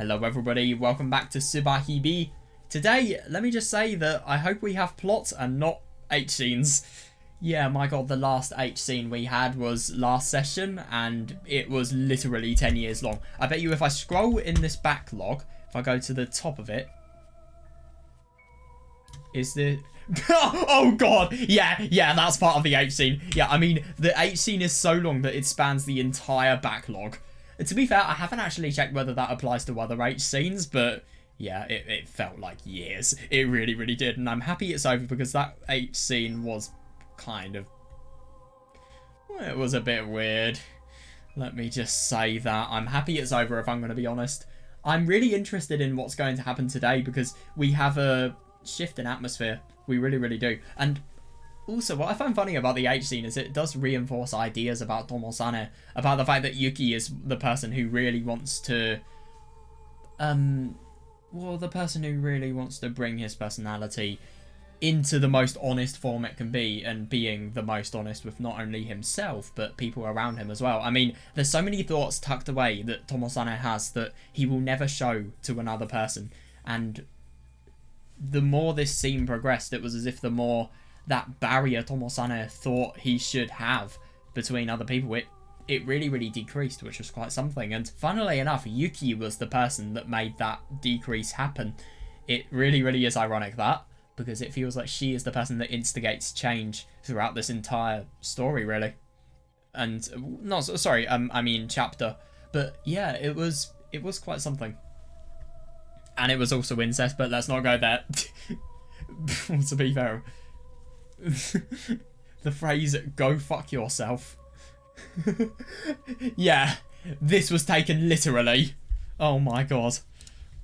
Hello everybody, welcome back to Subarashiki Hibi. Today, let me just say that I hope we have plots and not H scenes. Yeah, my god, the last H scene we had was last session and it was literally 10 years long. I bet you if I scroll in this backlog, if I go to the top of it, is the... oh god, yeah, that's part of the H scene. Yeah, I mean, the H scene is so long that it spans the entire backlog. To be fair, I haven't actually checked whether that applies to other H scenes, but yeah, it felt like years. It really, really did, and I'm happy it's over because that H scene was kind of... well, it was a bit weird. Let me just say that. I'm happy it's over, if I'm going to be honest. I'm really interested in what's going to happen today because we have a shift in atmosphere. We really, really do. And also, what I find funny about the H scene is it does reinforce ideas about Tomosane, about the fact that Yuki is the person who really wants to, well, the person who really wants to bring his personality into the most honest form it can be, and being the most honest with not only himself, but people around him as well. I mean, there's so many thoughts tucked away that Tomosane has that he will never show to another person, and the more this scene progressed, it was as if the more that barrier Tomosane thought he should have between other people, it really, really decreased, which was quite something. And funnily enough, Yuki was the person that made that decrease happen. It really, really is ironic that, because it feels like she is the person that instigates change throughout this entire story, really. And, no, sorry, I mean chapter. But yeah, it was quite something. And it was also incest, but let's not go there. To be fair. The phrase, go fuck yourself. Yeah, this was taken literally. Oh my god.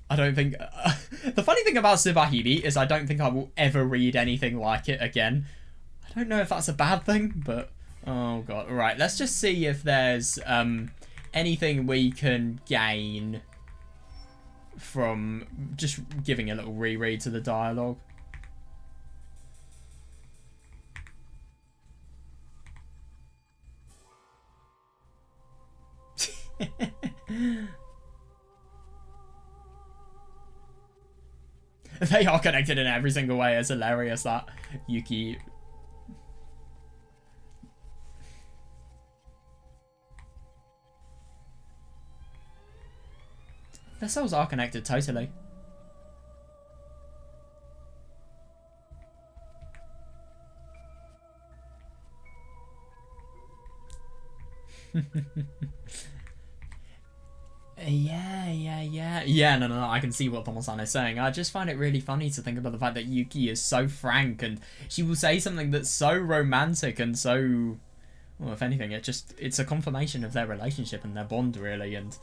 I don't think... the funny thing about Subarashiki Hibi is I don't think I will ever read anything like it again. I don't know if that's a bad thing, but... oh god. Right, let's just see if there's anything we can gain from just giving a little reread to the dialogue. They are connected in every single way. It's hilarious that Yuki... their souls are connected, totally. Yeah, no, I can see what Tomosane is saying. I just find it really funny to think about the fact that Yuki is so frank and she will say something that's so romantic and so... well, if anything, it's a confirmation of their relationship and their bond, really, and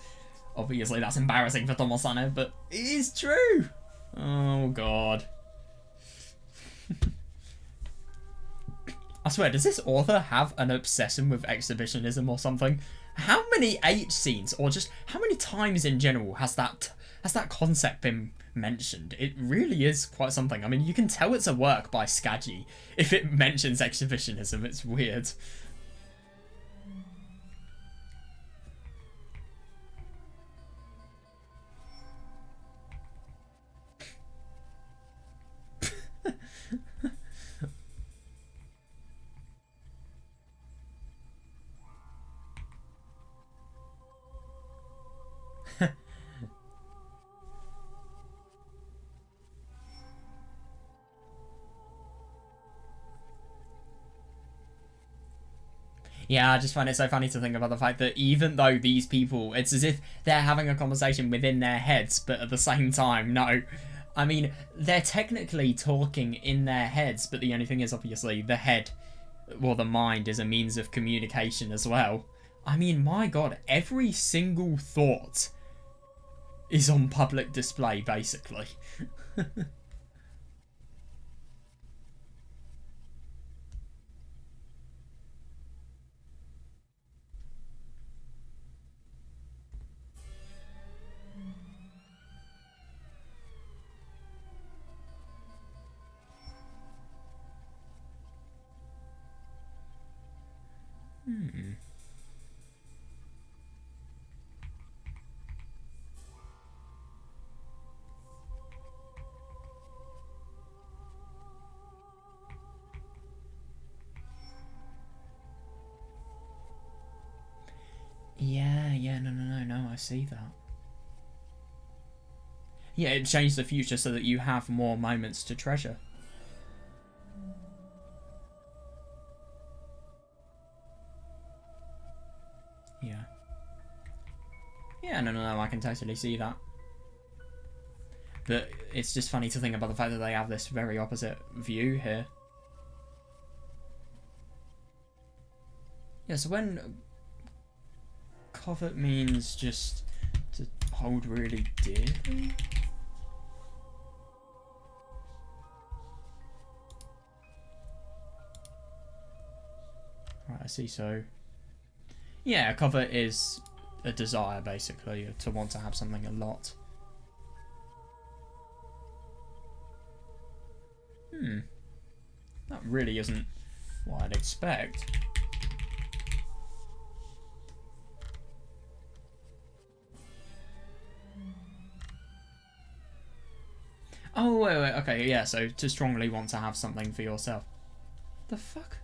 obviously that's embarrassing for Tomosane, but it is true! Oh, God. I swear, does this author have an obsession with exhibitionism or something? How many H scenes, or just how many times in general has that concept been mentioned? It really is quite something. I mean, you can tell it's a work by Skaggy if it mentions exhibitionism. It's weird. Yeah, I just find it so funny to think about the fact that even though these people, it's as if they're having a conversation within their heads, but at the same time, no. I mean, they're technically talking in their heads, but the only thing is, obviously, the head, well, the mind is a means of communication as well. I mean, my god, every single thought is on public display, basically. I see that. Yeah, it changed the future so that you have more moments to treasure. Yeah. Yeah, no, I can totally see that. But it's just funny to think about the fact that they have this very opposite view here. Yeah, so when covet means just to hold really dearly. Right, I see, so... Yeah, covet is a desire, basically, to want to have something a lot. That really isn't what I'd expect. Oh, wait, okay, yeah, so to strongly want to have something for yourself. The fuck?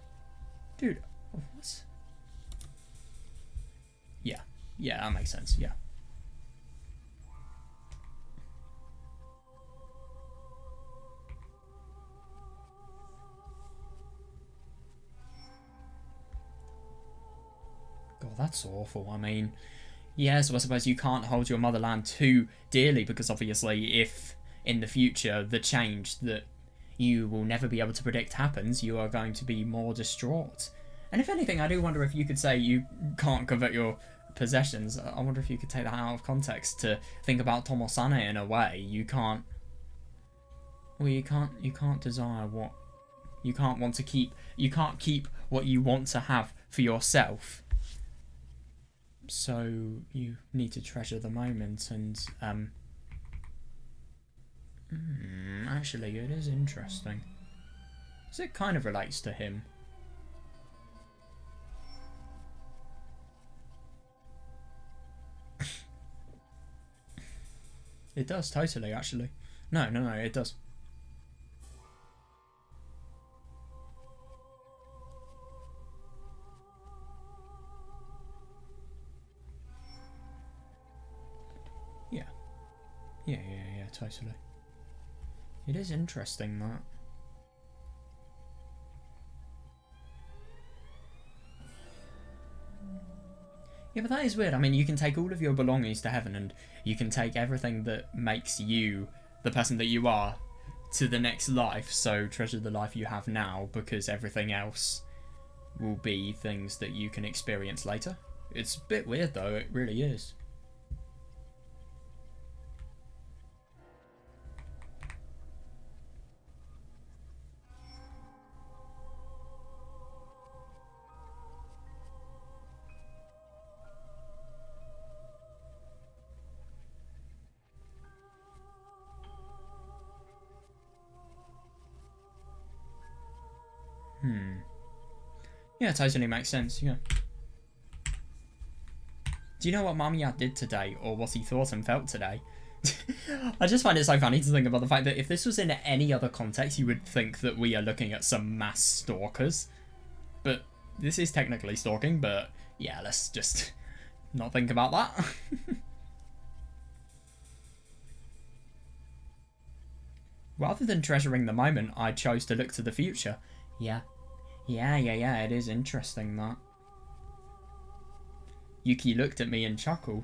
Dude, what? Yeah, that makes sense, yeah. God, that's awful. I mean, yeah, so I suppose you can't hold your motherland too dearly because obviously if in the future the change that you will never be able to predict happens, you are going to be more distraught. And if anything, I do wonder if you could say you can't convert your possessions. I wonder if you could take that out of context to think about Tomosane in a way. You can't... Well, you can't desire what... You can't want to keep... You can't keep what you want to have for yourself. So you need to treasure the moment and... actually, it is interesting. So it kind of relates to him. It does, totally, actually. No, it does. Yeah, totally. It is interesting, that. Yeah, but that is weird. I mean, you can take all of your belongings to heaven and you can take everything that makes you the person that you are to the next life. So treasure the life you have now because everything else will be things that you can experience later. It's a bit weird though, it really is. Yeah, it totally makes sense, yeah. Do you know what Mamiya did today, or what he thought and felt today? I just find it so funny to think about the fact that if this was in any other context, you would think that we are looking at some mass stalkers. But this is technically stalking, but yeah, let's just not think about that. Rather than treasuring the moment, I chose to look to the future. Yeah, it is interesting that. Yuki looked at me and chuckled.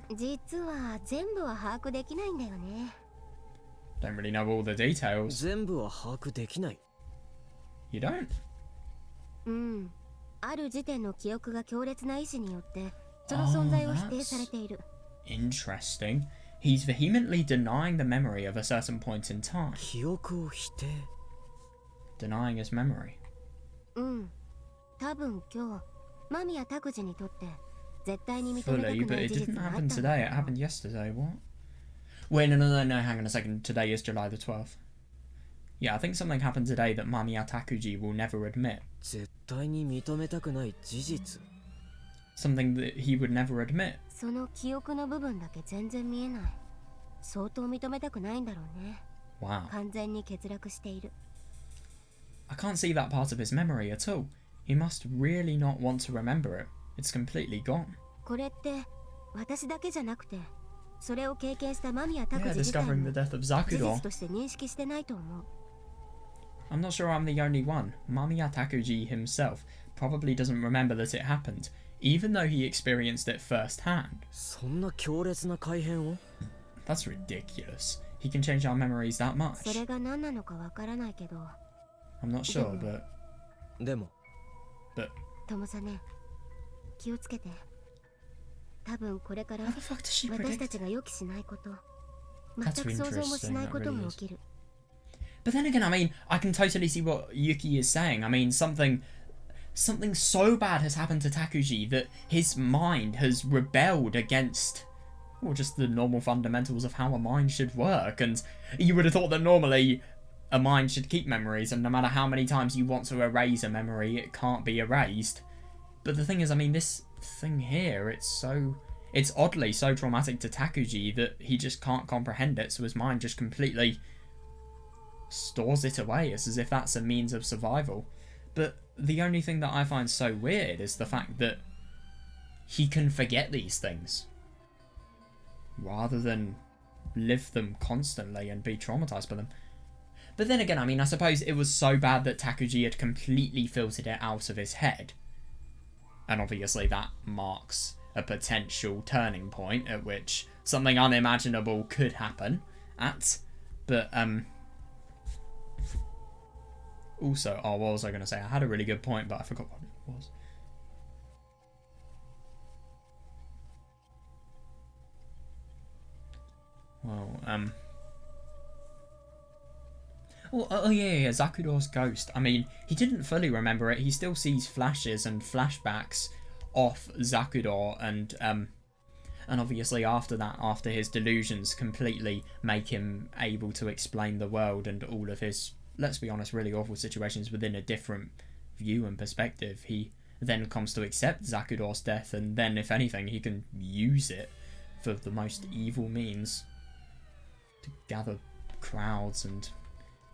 Don't really know all the details. You don't? That's interesting. He's vehemently denying the memory of a certain point in time. Denying his memory. Fully, but it didn't happen today, it happened yesterday, what? Wait, no, hang on a second, today is July the 12th. Yeah, I think something happened today that Mamiya Takuji will never admit. Something that he would never admit. Wow. I can't see that part of his memory at all. He must really not want to remember it. It's completely gone. Yeah, discovering the death of Zakuro. I'm not sure I'm the only one. Mamiya Takuji himself probably doesn't remember that it happened, even though he experienced it firsthand. That's ridiculous. He can change our memories that much. I'm not sure, but... Tomosane, 気をつけて。多分これから How the fuck does she 私た predict? ちが予期しないこと、全 That's く想像もし interesting, ない that こと really も is. 起きる。 But then again, I mean, I can totally see what Yuki is saying. I mean, something so bad has happened to Takuji that his mind has rebelled against, well, just the normal fundamentals of how a mind should work. And you would have thought that normally a mind should keep memories, and no matter how many times you want to erase a memory, it can't be erased. But the thing is, I mean, this thing here, it's oddly so traumatic to Takuji that he just can't comprehend it, so his mind just completely stores it away as if that's a means of survival. But the only thing that I find so weird is the fact that he can forget these things rather than live them constantly and be traumatized by them. But then again, I mean, I suppose it was so bad that Takuji had completely filtered it out of his head. And obviously that marks a potential turning point at which something unimaginable could happen at. But, also, oh, what was I going to say? I had a really good point, but I forgot what it was. Well, oh yeah, Zakuro's ghost. I mean, he didn't fully remember it. He still sees flashes and flashbacks of Zakuro, and obviously after that, after his delusions completely make him able to explain the world and all of his, let's be honest, really awful situations within a different view and perspective, he then comes to accept Zakuro's death, and then, if anything, he can use it for the most evil means to gather crowds and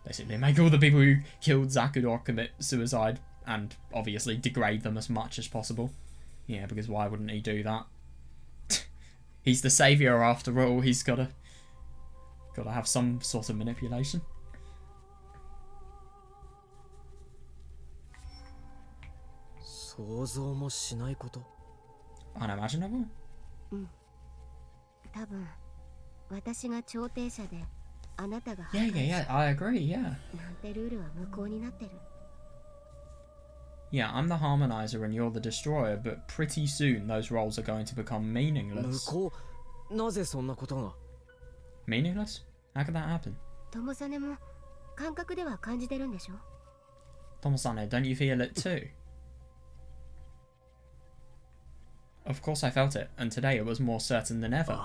basically make all the people who killed Zakuro commit suicide and obviously degrade them as much as possible. Yeah, because why wouldn't he do that? He's the saviour after all. He's gotta have some sort of manipulation. Unimaginable? 多分私が調停者であなたが Yeah, I agree, yeah. なんてルールは無効になってる。 Yeah, I'm the harmonizer and you're the destroyer, but pretty soon those roles are going to become meaningless. なぜそんなことが Meaningless? How could that happen? 友実も感覚では感じてるんでしょ Tomosane, don't you feel it too? Of course I felt it, and today it was more certain than ever.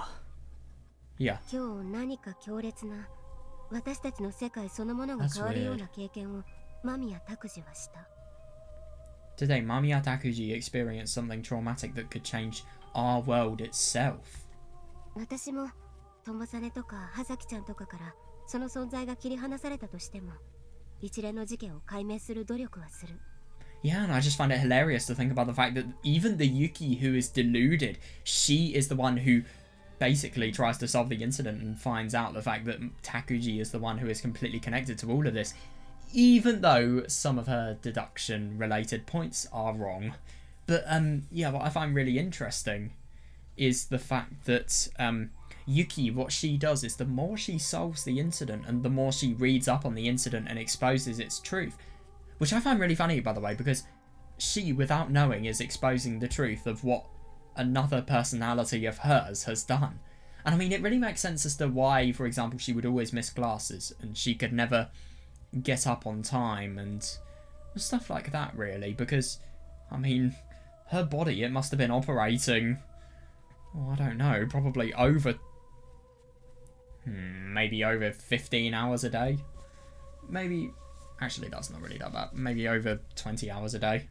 Yeah. 今日何か強烈な私たちの世界そのものが変わるような経験を間宮拓司はした。 Today, Mamiya Takuji experienced something traumatic that could change our world itself. 私も友実とか葉崎ちゃんとかからその存在が切り離されたとしても一連の事件を解明する努力はする。 Yeah, and I just find it hilarious to think about the fact that even the Yuki who is deluded, she is the one who basically tries to solve the incident and finds out the fact that Takuji is the one who is completely connected to all of this, even though some of her deduction related points are wrong. But yeah, what I find really interesting is the fact that Yuki, what she does is the more she solves the incident and the more she reads up on the incident and exposes its truth, which I find really funny, by the way, because she, without knowing, is exposing the truth of what another personality of hers has done. And I mean, it really makes sense as to why, for example, she would always miss classes and she could never get up on time and stuff like that, really, because, I mean, her body, it must have been operating, oh, I don't know, probably over, maybe over 15 hours a day. Maybe, actually, that's not really that bad. Maybe over 20 hours a day.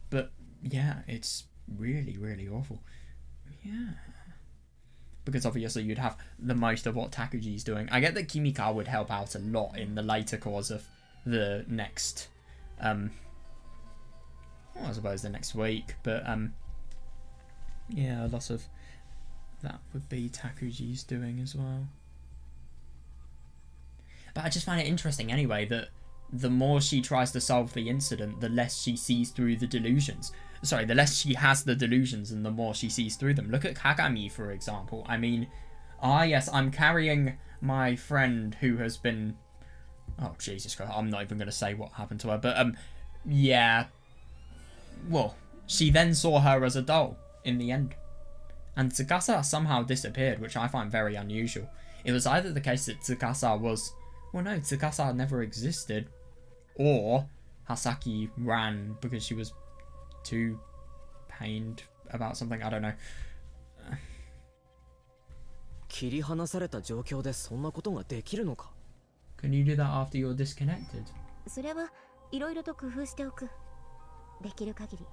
But, yeah, it's really, really awful. Yeah. Because obviously you'd have the most of what Takuji's doing. I get that Kimika would help out a lot in the later course of the next, well, I suppose the next week. But, yeah, a lot of that would be Takuji's doing as well. But I just find it interesting anyway that the more she tries to solve the incident, the less she sees through the delusions. Sorry, the less she has the delusions and the more she sees through them. Look at Kagami, for example. I mean, yes, I'm carrying my friend who has been... Oh, Jesus Christ, I'm not even going to say what happened to her. But, yeah. Well, she then saw her as a doll in the end. And Tsukasa somehow disappeared, which I find very unusual. It was either the case that Tsukasa was... Well, no, Tsukasa never existed. Or Hasaki ran because she was too pained about something. I don't know. 切り離された状況でそんなことができるのか? Can you do that after you're disconnected? それはいろいろと工夫しておく。できる限り。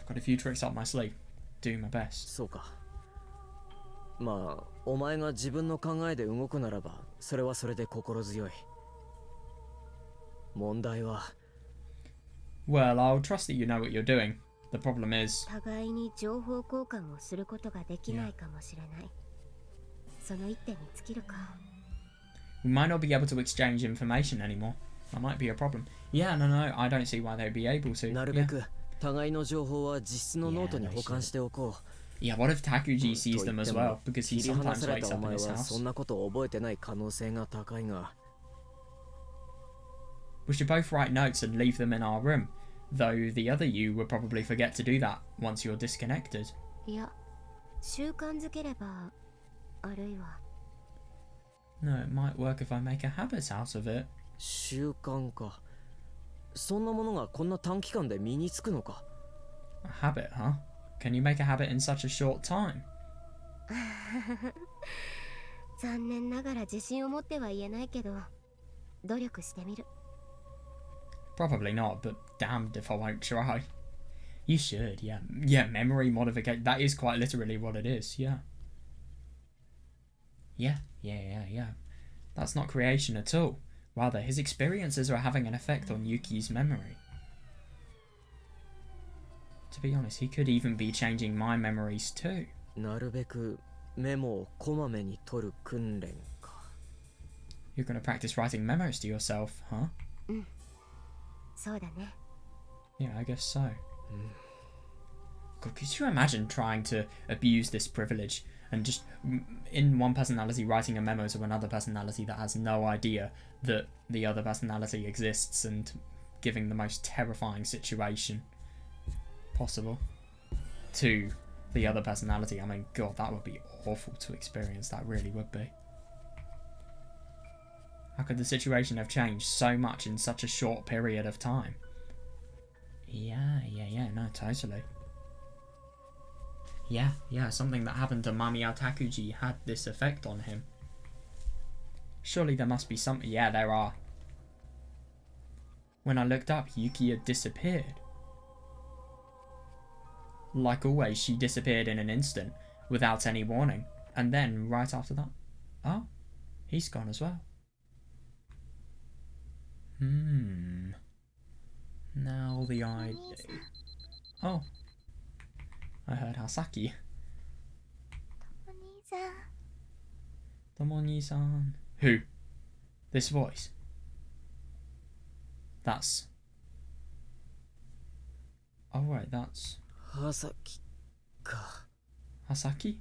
I've got a few tricks up my sleeve. Do my best. そうか。まあ、お前が自分の考えで動くならば、それはそれで心強い。問題は。Well, I'll trust that you know what you're doing. The problem is... 互いに情報交換をすることができないかもしれない。その一点に尽きるか。We might not be able to exchange information anymore. That might be a problem. Yeah, no, I don't see why they'd be able to. なるべく互いの情報は実質のノートに保管しておこう。Yeah, what if Takuji sees them as well? Because he sometimes wakes up in his house. そんなことを覚えてない可能性が高いが。We should both write notes and leave them in our room. Though the other you would probably forget to do that once you're disconnected. いや、習慣づければ、あるいは。No, it might work if I make a habit out of it. 習慣か。そんなものがこんな短期間で身につくのか。A habit, huh? Can you make a habit in such a short time? 残念ながら自信を持っては言えないけど、努力してみる。Probably not, but damned if I won't try. You should, yeah. Yeah, memory modification. That is quite literally what it is, yeah. Yeah. That's not creation at all. Rather, his experiences are having an effect on Yuki's memory. To be honest, he could even be changing my memories too. なるべくメモをこまめに取る訓練か。You're going to practice writing memos to yourself, huh? うん。そうだね。Yeah, I guess so. God, could you imagine trying to abuse this privilege and just in one personality writing a memo to another personality that has no idea that the other personality exists and giving the most terrifying situation possible to the other personality? I mean, God, that would be awful to experience. That really would be. How could the situation have changed so much in such a short period of time? Yeah, no, totally. Yeah, something that happened to Mamiya Takuji had this effect on him. Surely there must be something. Yeah, there are. When I looked up, Yuki had disappeared. Like always, she disappeared in an instant, without any warning. And then, right after that... Oh, he's gone as well. Now the ID... Oh. I heard Hasaki. Tomoni-san. Who? This voice? That's... Oh right, that's... Hasaki か。Hasaki?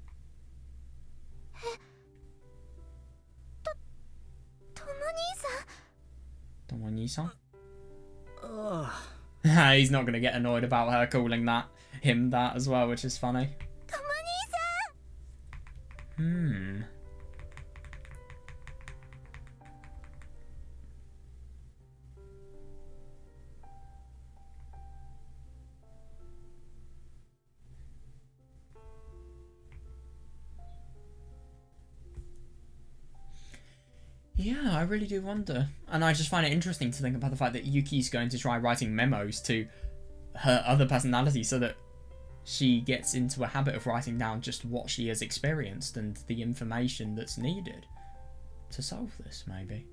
Tomoni-san? He's not going to get annoyed about her calling him that as well, which is funny. Yeah, I really do wonder. And I just find it interesting to think about the fact that Yuki's going to try writing memos to her other personality so that she gets into a habit of writing down just what she has experienced and the information that's needed to solve this, maybe.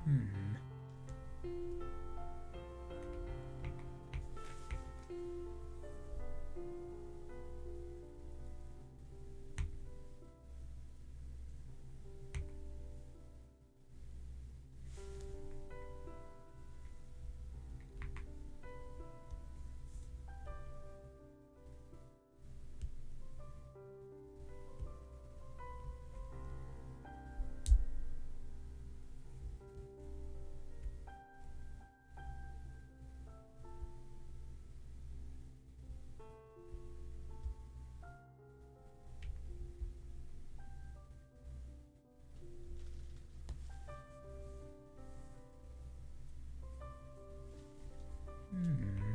Hmm. Hmm.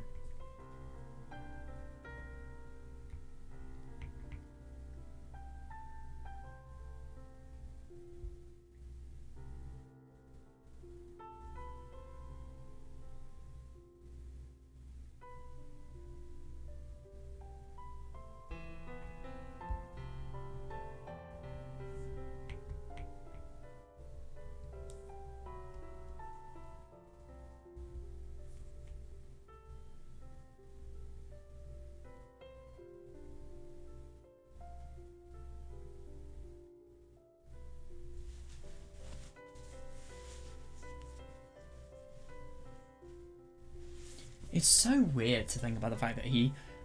It's so weird to think about the fact that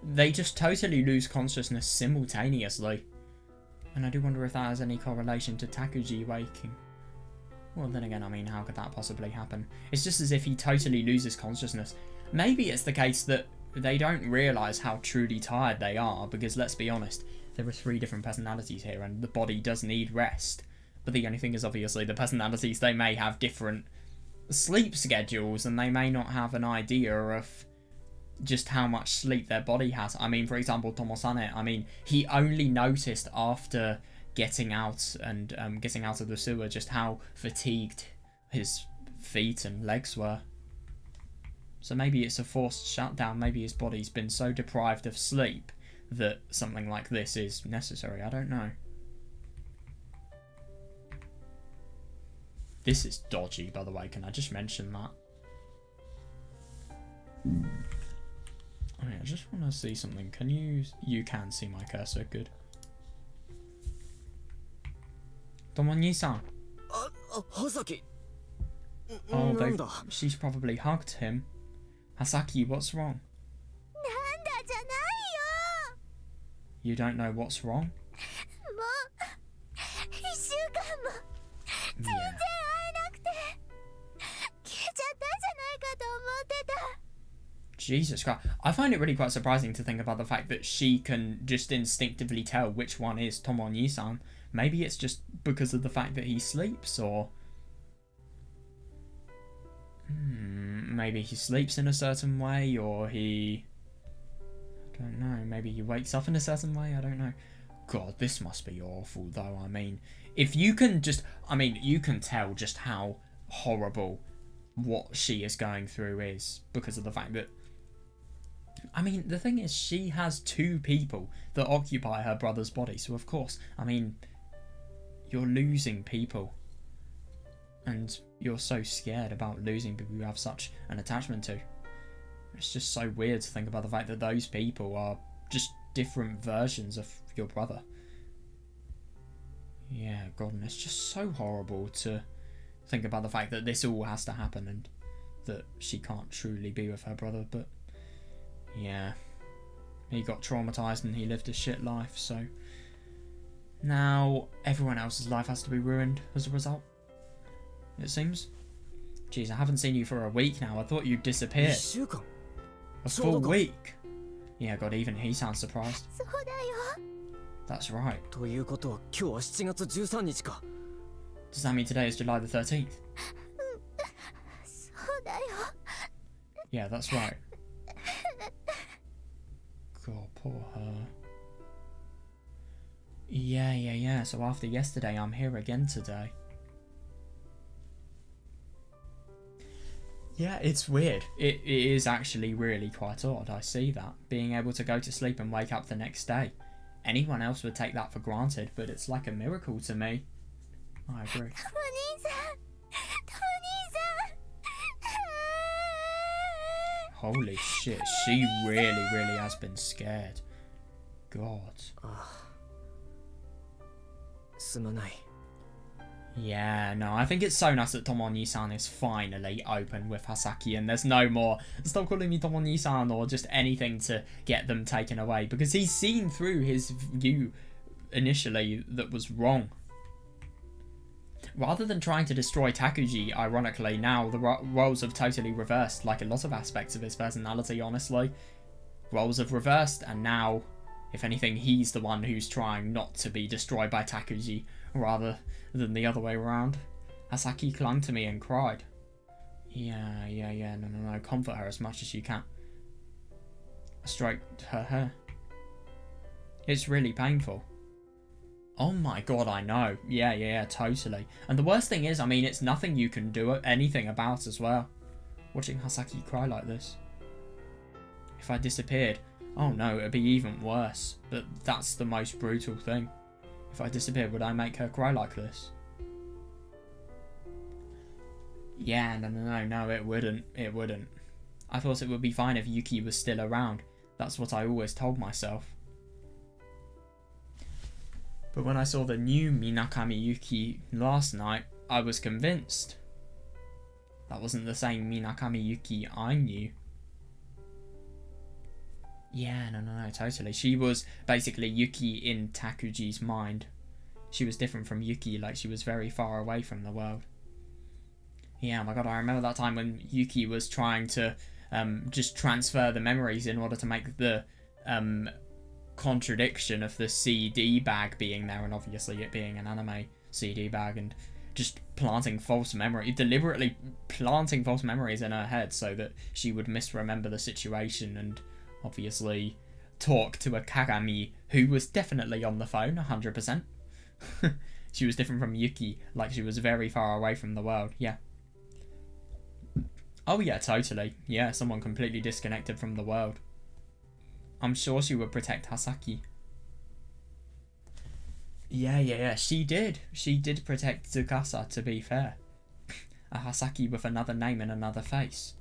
they just totally lose consciousness simultaneously. And I do wonder if that has any correlation to Takuji waking. Well, then again, I mean, how could that possibly happen? It's just as if he totally loses consciousness. Maybe it's the case that they don't realise how truly tired they are, because let's be honest, there are 3 different personalities here, and the body does need rest. But the only thing is, obviously, the personalities, they may have different sleep schedules, and they may not have an idea of just how much sleep their body has. I mean, for example, Tomosane, I mean, he only noticed after getting out and getting out of the sewer just how fatigued his feet and legs were. So maybe it's a forced shutdown. Maybe his body's been so deprived of sleep that something like this is necessary. I don't know. This is dodgy, by the way. Can I just mention that? I mean, I just want to see something. Can you... You can see my cursor. Good. Tomoni-san. Hasaki. Oh, she's probably hugged him. Hasaki, what's wrong? You don't know what's wrong? Yeah. Jesus Christ. I find it really quite surprising to think about the fact that she can just instinctively tell which one is Tomoni-san. Maybe it's just because of the fact that he sleeps, or... maybe he sleeps in a certain way, or he... I don't know, maybe he wakes up in a certain way, I don't know. God, this must be awful, though. I mean, if you can just... I mean, you can tell just how horrible what she is going through is, because of the fact that... I mean, the thing is, she has 2 people that occupy her brother's body, so of course, I mean, you're losing people. And you're so scared about losing people you have such an attachment to. It's just so weird to think about the fact that those people are just different versions of your brother. Yeah, God, and it's just so horrible to think about the fact that this all has to happen and that she can't truly be with her brother, but yeah, he got traumatized and he lived a shit life, so now everyone else's life has to be ruined as a result, it seems. Jeez, I haven't seen you for a week now. I thought you'd disappeared. A full week? Yeah, God, even he sounds surprised. That's right. Does that mean today is July the 13th? Yeah, that's right. God, poor her. Yeah. So after yesterday, I'm here again today. Yeah, it's weird. It is actually really quite odd. I see that. Being able to go to sleep and wake up the next day. Anyone else would take that for granted, but it's like a miracle to me. I agree. Holy shit, she really, really has been scared. God. すまない。 Yeah, no, I think it's so nice that Tomoni-san is finally open with Hasaki, and there's no more stop calling me Tomoni-san or just anything to get them taken away, because he's seen through his view initially that was wrong. Rather than trying to destroy Takuji, ironically, now the roles have totally reversed, like a lot of aspects of his personality, honestly. Roles have reversed, and now, if anything, he's the one who's trying not to be destroyed by Takuji, rather than the other way around. Hasaki clung to me and cried. Yeah, no, comfort her as much as you can. I stroked her hair. It's really painful. Oh my god, I know. Yeah, totally. And the worst thing is, I mean, it's nothing you can do anything about as well. Watching Hasaki cry like this. If I disappeared, oh no, it'd be even worse. But that's the most brutal thing. If I disappeared, would I make her cry like this? Yeah, no, it wouldn't. It wouldn't. I thought it would be fine if Yuki was still around. That's what I always told myself. But when I saw the new Minakami Yuki last night, I was convinced. That wasn't the same Minakami Yuki I knew. Yeah, no, totally. She was basically Yuki in Takuji's mind. She was different from Yuki, like she was very far away from the world. Yeah, oh my god, I remember that time when Yuki was trying to just transfer the memories in order to make the contradiction of the CD bag being there, and obviously it being an anime CD bag, and just planting false memory, deliberately planting false memories in her head so that she would misremember the situation and obviously talk to a Kagami who was definitely on the phone 100%. She was different from Yuki, like she was very far away from the world. Yeah. Oh yeah, totally. Yeah, someone completely disconnected from the world. I'm sure she would protect Hasaki. Yeah, she did. She did protect Tsukasa, to be fair. A Hasaki with another name and another face.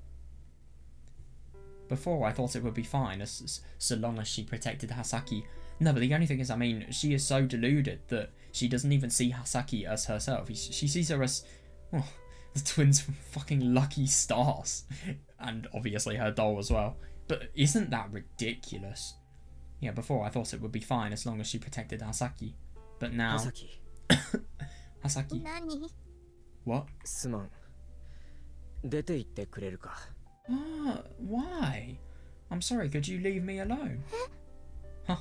Before, I thought it would be fine, so long as she protected Hasaki. No, but the only thing is, I mean, she is so deluded that she doesn't even see Hasaki as herself. She sees her as, well, the twins from fucking Lucky Stars. And obviously her doll as well. But isn't that ridiculous? Yeah, before I thought it would be fine as long as she protected Hasaki. But now... Hasaki. Hasaki. 何 What? すまん。出て行ってくれるか。 Why? I'm sorry, could you leave me alone? Huh?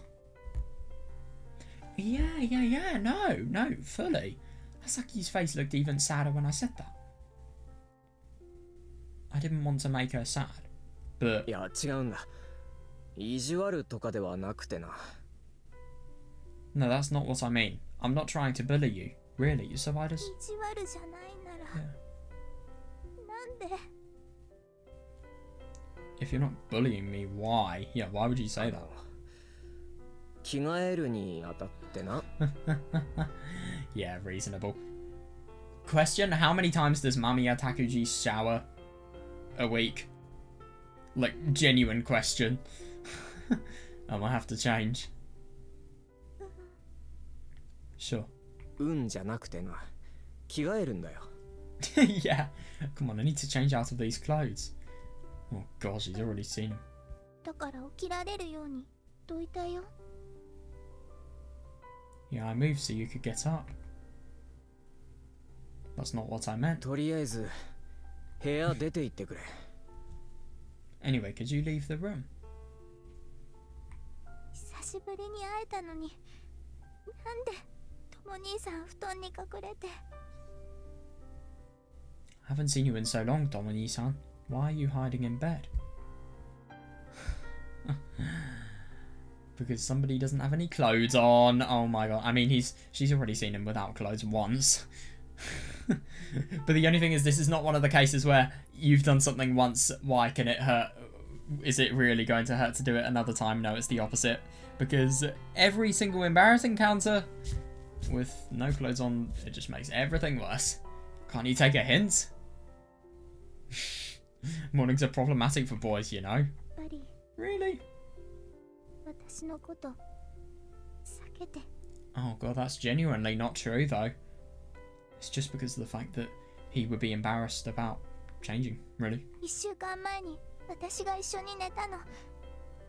Yeah, no, fully. Hasaki's face looked even sadder when I said that. I didn't want to make her sad, but... いや、違うんだ。意地悪とかではなくてな。 No, that's not what I mean. I'm not trying to bully you. Really, Subarashiki? 意地悪じゃないなら、 Yeah. なんで If you're not bullying me, why? Yeah, why would you say that? 着替えるにあたってな。 Yeah, reasonable. Question, how many times does Mamiya Takuji shower a week? Like, genuine question. I might have to change. Sure. うんじゃなくてな。着替えるんだよ。 Yeah. Come on, I need to change out of these clothes. Oh gosh, he's already seen him. だから起きられるようにどいたよ Yeah, I moved so you could get up. That's not what I meant. とりあえず部屋出て行ってくれ。 Anyway, could you leave the room? 久しぶりに会えたのになんでとも兄さん布団に隠れて I haven't seen you in so long, Tomoni-san. Why are you hiding in bed? Because somebody doesn't have any clothes on. Oh my god. I mean, she's already seen him without clothes once. But the only thing is, this is not one of the cases where you've done something once, why can it hurt? Is it really going to hurt to do it another time? No, it's the opposite. Because every single embarrassing encounter with no clothes on, it just makes everything worse. Can't you take a hint? Mornings are problematic for boys, you know. やっぱり Really? 私のこと避けて Oh god, that's genuinely not true though. It's just because of the fact that he would be embarrassed about changing, really. 1週間前に私が一緒に寝たの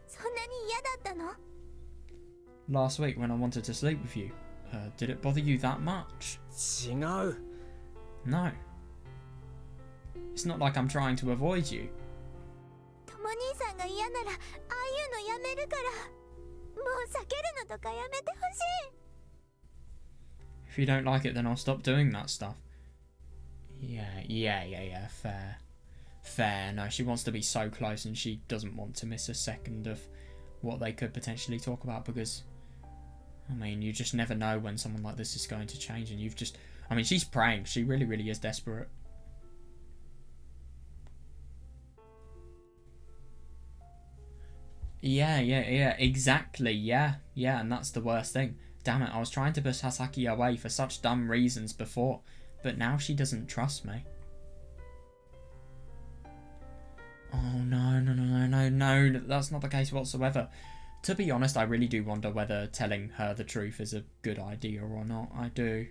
そんなに嫌だったの Last week when I wanted to sleep with you, did it bother you that much? 違う。 No. It's not like I'm trying to avoid you. とも兄さんが嫌ならああいうのやめるからもう避けるのとかやめてほしい If you don't like it, then I'll stop doing that stuff. Yeah, fair. Fair. No, she wants to be so close and she doesn't want to miss a second of what they could potentially talk about because, I mean, you just never know when someone like this is going to change and you've just... I mean, she's praying. She really, really is desperate. Yeah, exactly, yeah, and that's the worst thing. Damn it, I was trying to push Hasaki away for such dumb reasons before, but now she doesn't trust me. Oh, no, that's not the case whatsoever. To be honest, I really do wonder whether telling her the truth is a good idea or not, I do.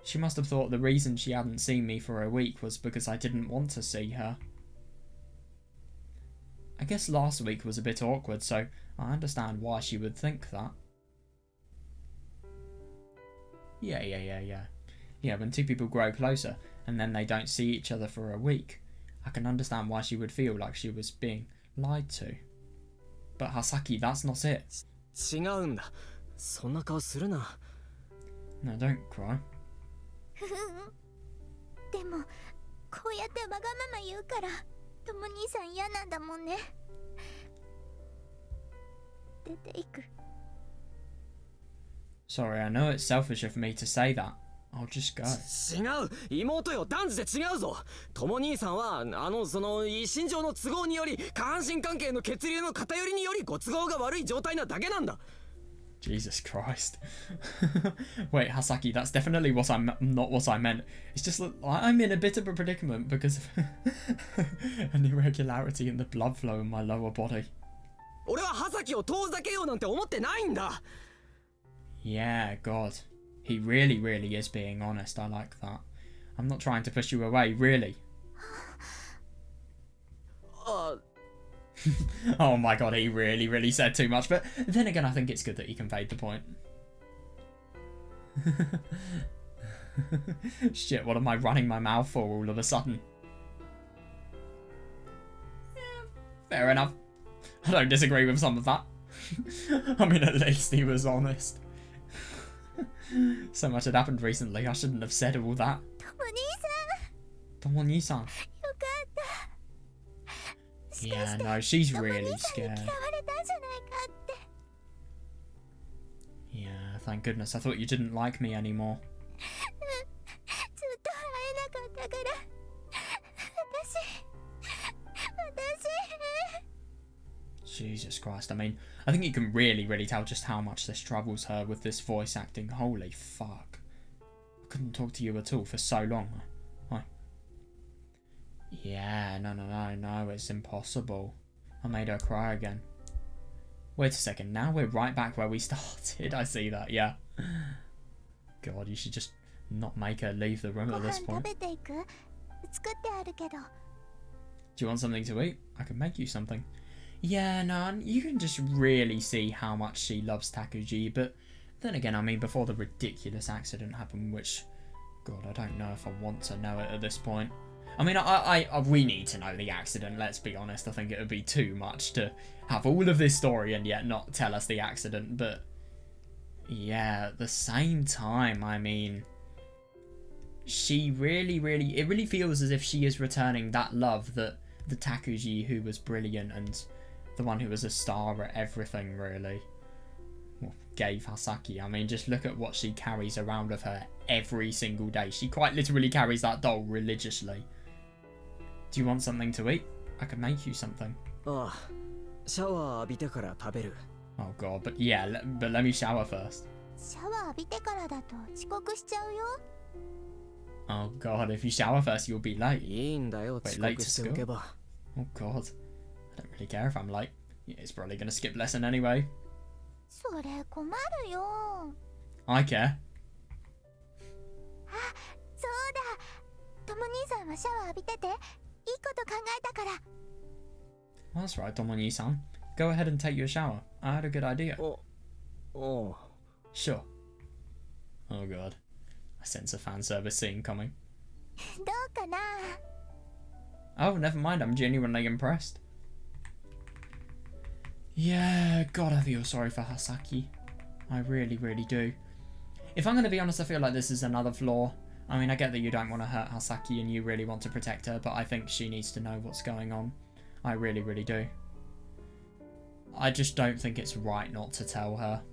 She must have thought the reason she hadn't seen me for a week was because I didn't want to see her. I guess last week was a bit awkward, so I understand why she would think that. Yeah. Yeah, when two people grow closer and then they don't see each other for a week, I can understand why she would feel like she was being lied to. But Hasaki, that's not it. 違うんだ。そんな顔するな。 No, don't cry. でもこうやってわがまま言うからとも兄さん嫌なんだもんね出ていく Sorry, I know it's selfish of me to say that. I'll just go. 違う。妹よ、断じて違うぞ。とも兄さんはその一身上の都合により下半身関係の血流の偏りによりご都合が悪い状態なだけなんだ。 Jesus Christ. Wait, Hasaki, that's definitely not what I meant. It's just that I'm in a bit of a predicament because of an irregularity in the blood flow in my lower body. 俺は葉崎を遠ざけようなんて思ってないんだ。 Yeah, God. He really, really is being honest. I like that. I'm not trying to push you away, really. Oh my god, he really, really said too much. But then again, I think it's good that he conveyed the point. Shit, what am I running my mouth for all of a sudden? Fair enough. I don't disagree with some of that. I mean, at least he was honest. So much had happened recently, I shouldn't have said all that. とも兄さん Tomosane. よかった Yeah, no, she's really scared. 嫌われたんじゃないかって Yeah, thank goodness. I thought you didn't like me anymore. ずっと会えなかったから私 Jesus Christ, I mean, I think you can really, really tell just how much this troubles her with this voice acting. Holy fuck. I couldn't talk to you at all for so long. Yeah, no, it's impossible. I made her cry again. Wait a second, now we're right back where we started. I see that, yeah. God, you should just not make her leave the room at this ご飯 point. 食べていく作ってあるけど Do you want something to eat? I can make you something. Yeah, no, you can just really see how much she loves Takuji, but then again, I mean, before the ridiculous accident happened, which, God, I don't know if I want to know it at this point. I mean, we need to know the accident, let's be honest. I think it would be too much to have all of this story and yet not tell us the accident, but yeah, at the same time, I mean, she really, it really feels as if she is returning that love that the Takuji who was brilliant and the one who was a star at everything, really, well, gave Hasaki. I mean, just look at what she carries around with her every single day. She quite literally carries that doll religiously. Do you want something to eat? I can make you something. ああ、シャワー浴びてから食べる。 Oh god, but yeah, but let me shower first. シャワー浴びてからだと遅刻しちゃうよ Oh god, if you shower first, you'll be late. いいんだよ、 Wait, 遅 late 刻 to しておけば。 Oh god. I don't really care if I'm late. Yeah, it's probably gonna skip lesson anyway. それ困るよ。 I care. そうだ。トモ兄さんはシャワー浴びてて、いいこと考えたから。 Well, that's right, Tomoni-san. Go ahead and take your shower. I had a good idea. おう。 Sure. Oh god. I sense a fan service scene coming. どうかな。 Oh, never mind, I'm genuinely impressed. Yeah, god, I feel sorry for Hasaki. I really, really do. If I'm going to be honest, I feel like this is another flaw. I mean, I get that you don't want to hurt Hasaki and you really want to protect her, but I think she needs to know what's going on. I really, really do. I just don't think it's right not to tell her.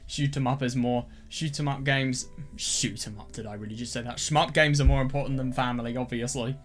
Shoot 'em up is more. Shoot 'em up games. Shoot 'em up, did I really just say that? Shmup games are more important than family, obviously.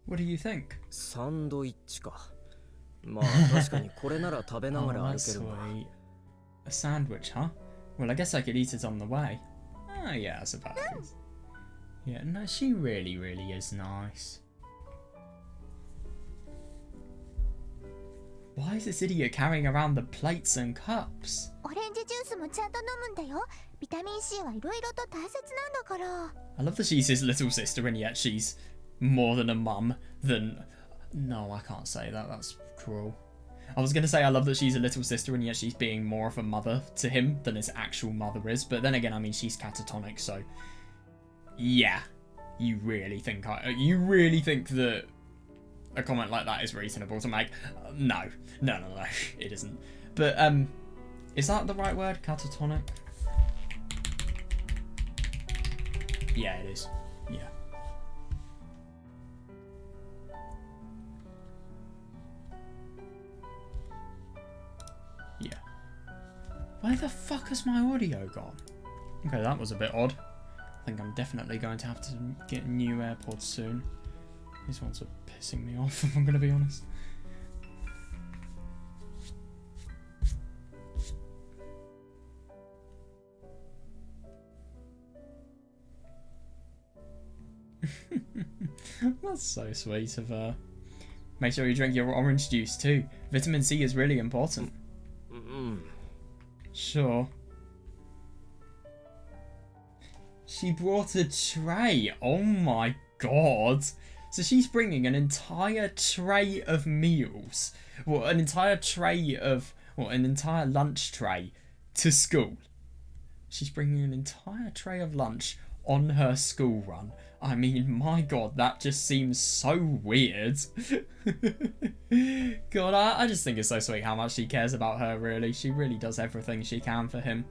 What do you think? サンドイッチか。まあ確かにこれなら食べなが Oh, ら歩 that's けるわ。 sweet. A sandwich, huh? Well, I guess I could eat it on the way. Oh, yeah, I suppose. Yeah, no, she really, really is nice. Why is this idiot carrying around the plates and cups? オレンジジュースもちゃんと飲むんだよ。ビタミン C はいろいろと大切なんだから。I love that she's his little sister and yet she's more than a mum than... No, I can't say that. That's cruel. I was going to say I love that she's a little sister and yet she's being more of a mother to him than his actual mother is. But then again, I mean, she's catatonic, so... Yeah. You really think that a comment like that is reasonable to make? No. No, it isn't. But, is that the right word? Catatonic? Yeah, it is. Yeah. Yeah. Where the fuck has my audio gone? Okay, that was a bit odd. I think I'm definitely going to have to get new AirPods soon. These ones are pissing me off, if I'm going to be honest. That's so sweet of her. Make sure you drink your orange juice too. Vitamin C is really important. Sure. She brought a tray. Oh my god. So she's bringing an entire tray of meals. Well, an entire lunch tray to school. She's bringing an entire tray of lunch on her school run. I mean, my god, that just seems so weird. God, I just think it's so sweet how much she cares about her, really. She really does everything she can for him.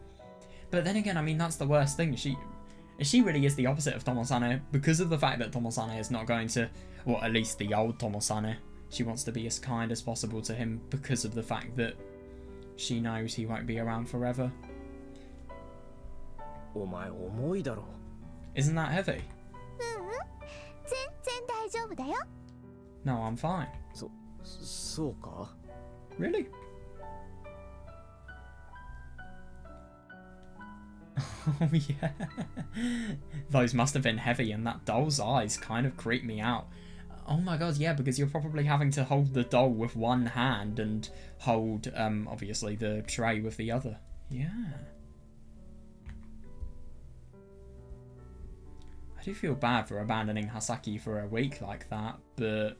But then again, I mean, that's the worst thing. She really is the opposite of Tomosane because of the fact that Tomosane is not going to, well, at least the old Tomosane. She wants to be as kind as possible to him because of the fact that she knows he won't be around forever. Isn't that heavy? No, I'm fine. Really? Oh yeah. Those must have been heavy and that doll's eyes kind of creep me out. Oh my god, yeah, because you're probably having to hold the doll with one hand and hold, obviously the tray with the other. Yeah. I do feel bad for abandoning Hasaki for a week like that, but...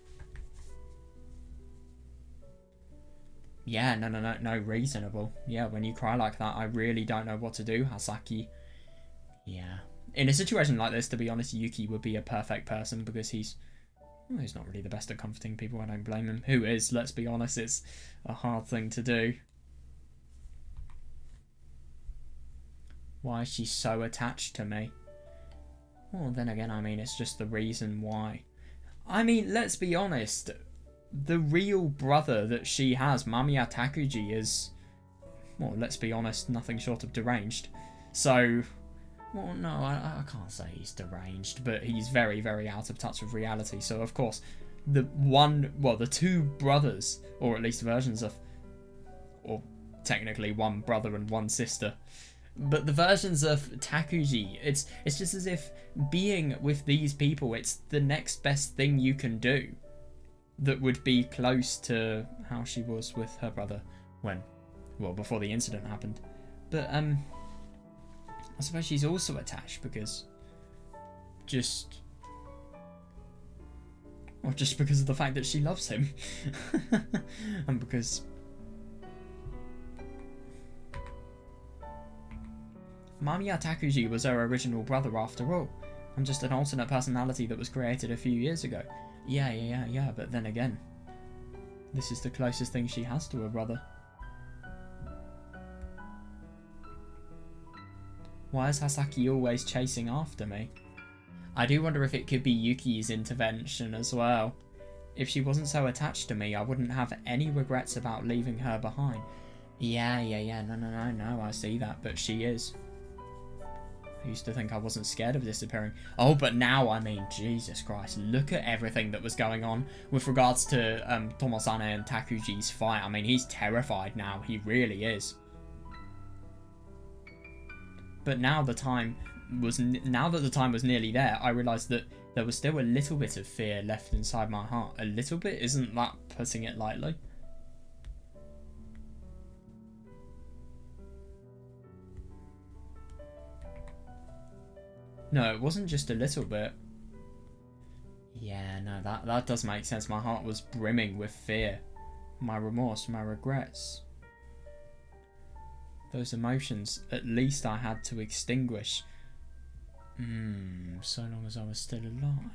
Yeah, no, reasonable. Yeah, when you cry like that, I really don't know what to do, Hasaki. Yeah. In a situation like this, to be honest, Yuki would be a perfect person because he's not really the best at comforting people, I don't blame him. Who is, let's be honest, it's a hard thing to do. Why is she so attached to me? Well, then again, I mean, it's just the reason why. I mean, let's be honest. The real brother that she has, Mamiya Takuji, is, well, let's be honest, nothing short of deranged. So, well, no, I can't say he's deranged, but he's very, very out of touch with reality. So, of course, the two brothers, or at least versions of, or technically one brother and one sister, but the versions of Takuji, it's just as if being with these people, it's the next best thing you can do that would be close to how she was with her brother before the incident happened. But I suppose she's also attached because just because of the fact that she loves him. And because Mamiya Takuji was her original brother after all. I'm just an alternate personality that was created a few years ago. Yeah, but then again, this is the closest thing she has to her brother. Why is Hasaki always chasing after me? I do wonder if it could be Yuki's intervention as well. If she wasn't so attached to me, I wouldn't have any regrets about leaving her behind. Yeah, no, I see that, but she is. I used to think I wasn't scared of disappearing. Oh, but now, I mean, Jesus Christ, look at everything that was going on with regards to Tomosane and Takuji's fight. I mean, he's terrified now. He really is. But now that the time was nearly there, I realised that there was still a little bit of fear left inside my heart. A little bit? Isn't that putting it lightly? No, it wasn't just a little bit. Yeah, no, that does make sense. My heart was brimming with fear. my remorse, my regrets. Those emotions, at least I had to extinguish. So long as I was still alive.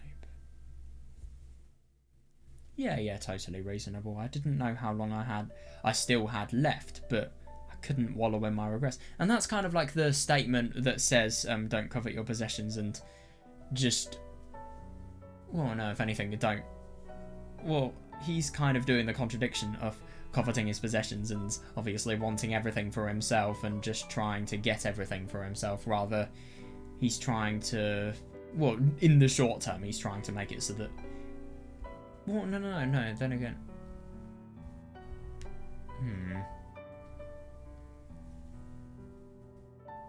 Yeah, totally reasonable. I didn't know how long I still had left, but I couldn't wallow in my regrets. And that's kind of like the statement that says, don't covet your possessions and just... Well, no, if anything, don't... Well, he's kind of doing the contradiction of coveting his possessions and obviously wanting everything for himself and just trying to get everything for himself. Rather, he's trying to... Well, in the short term, he's trying to make it so that... Well, no, then again...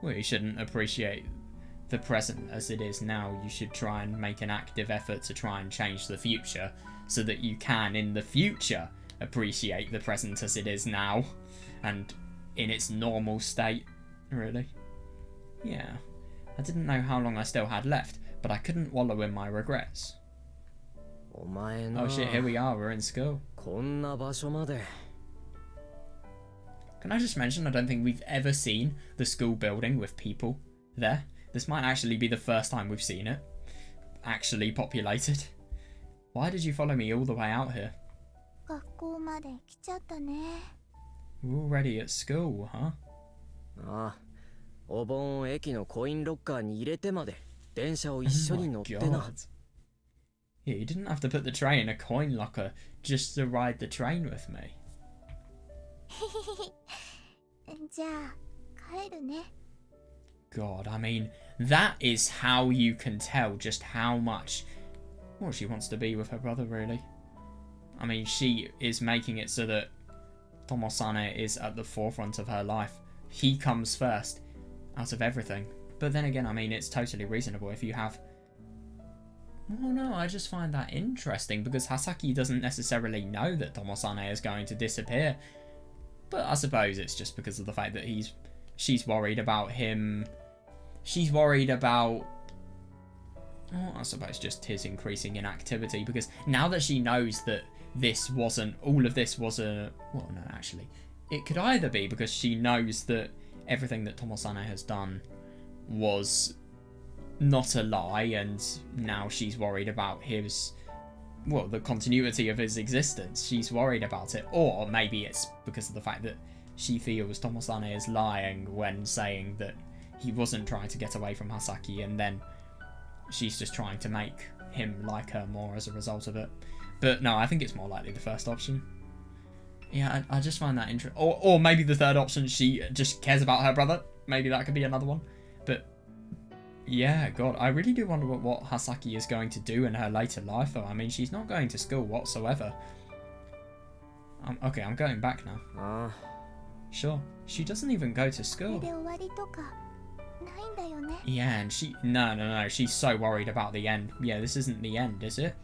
Well, you shouldn't appreciate the present as it is now. You should try and make an active effort to try and change the future so that you can, in the future, appreciate the present as it is now and in its normal state, really. Yeah. I didn't know how long I still had left, but I couldn't wallow in my regrets. Oh shit, here we are, we're in school. Can I just mention, I don't think we've ever seen the school building with people there. This might actually be the first time we've seen it actually populated. Why did you follow me all the way out here? We're already at school, huh? Oh God. Yeah, you didn't have to put the tray in a coin locker just to ride the train with me. God, I mean, that is how you can tell just how much... Well, she wants to be with her brother, really. I mean, she is making it so that Tomosane is at the forefront of her life. He comes first out of everything. But then again, I mean, it's totally reasonable if you have... Well, no, I just find that interesting because Hasaki doesn't necessarily know that Tomosane is going to disappear. But I suppose it's just because of the fact that she's worried about him. She's worried about... Oh, I suppose just his increasing inactivity, because now that she knows that this wasn't... All of this was a... Well, no, actually. It could either be because she knows that everything that Tomosane has done was not a lie, and now she's worried about his... Well, the continuity of his existence. She's worried about it. Or maybe it's because of the fact that she feels Tomosane is lying when saying that he wasn't trying to get away from Hasaki, and then she's just trying to make him like her more as a result of it. But no, I think it's more likely the first option. Yeah, I just find that interesting. Or maybe the third option, she just cares about her brother. Maybe that could be another one. But yeah, God, I really do wonder what Hasaki is going to do in her later life, though. I mean, she's not going to school whatsoever. Okay, I'm going back now. Sure. She doesn't even go to school. Yeah, and she... No. She's so worried about the end. Yeah, this isn't the end, is it?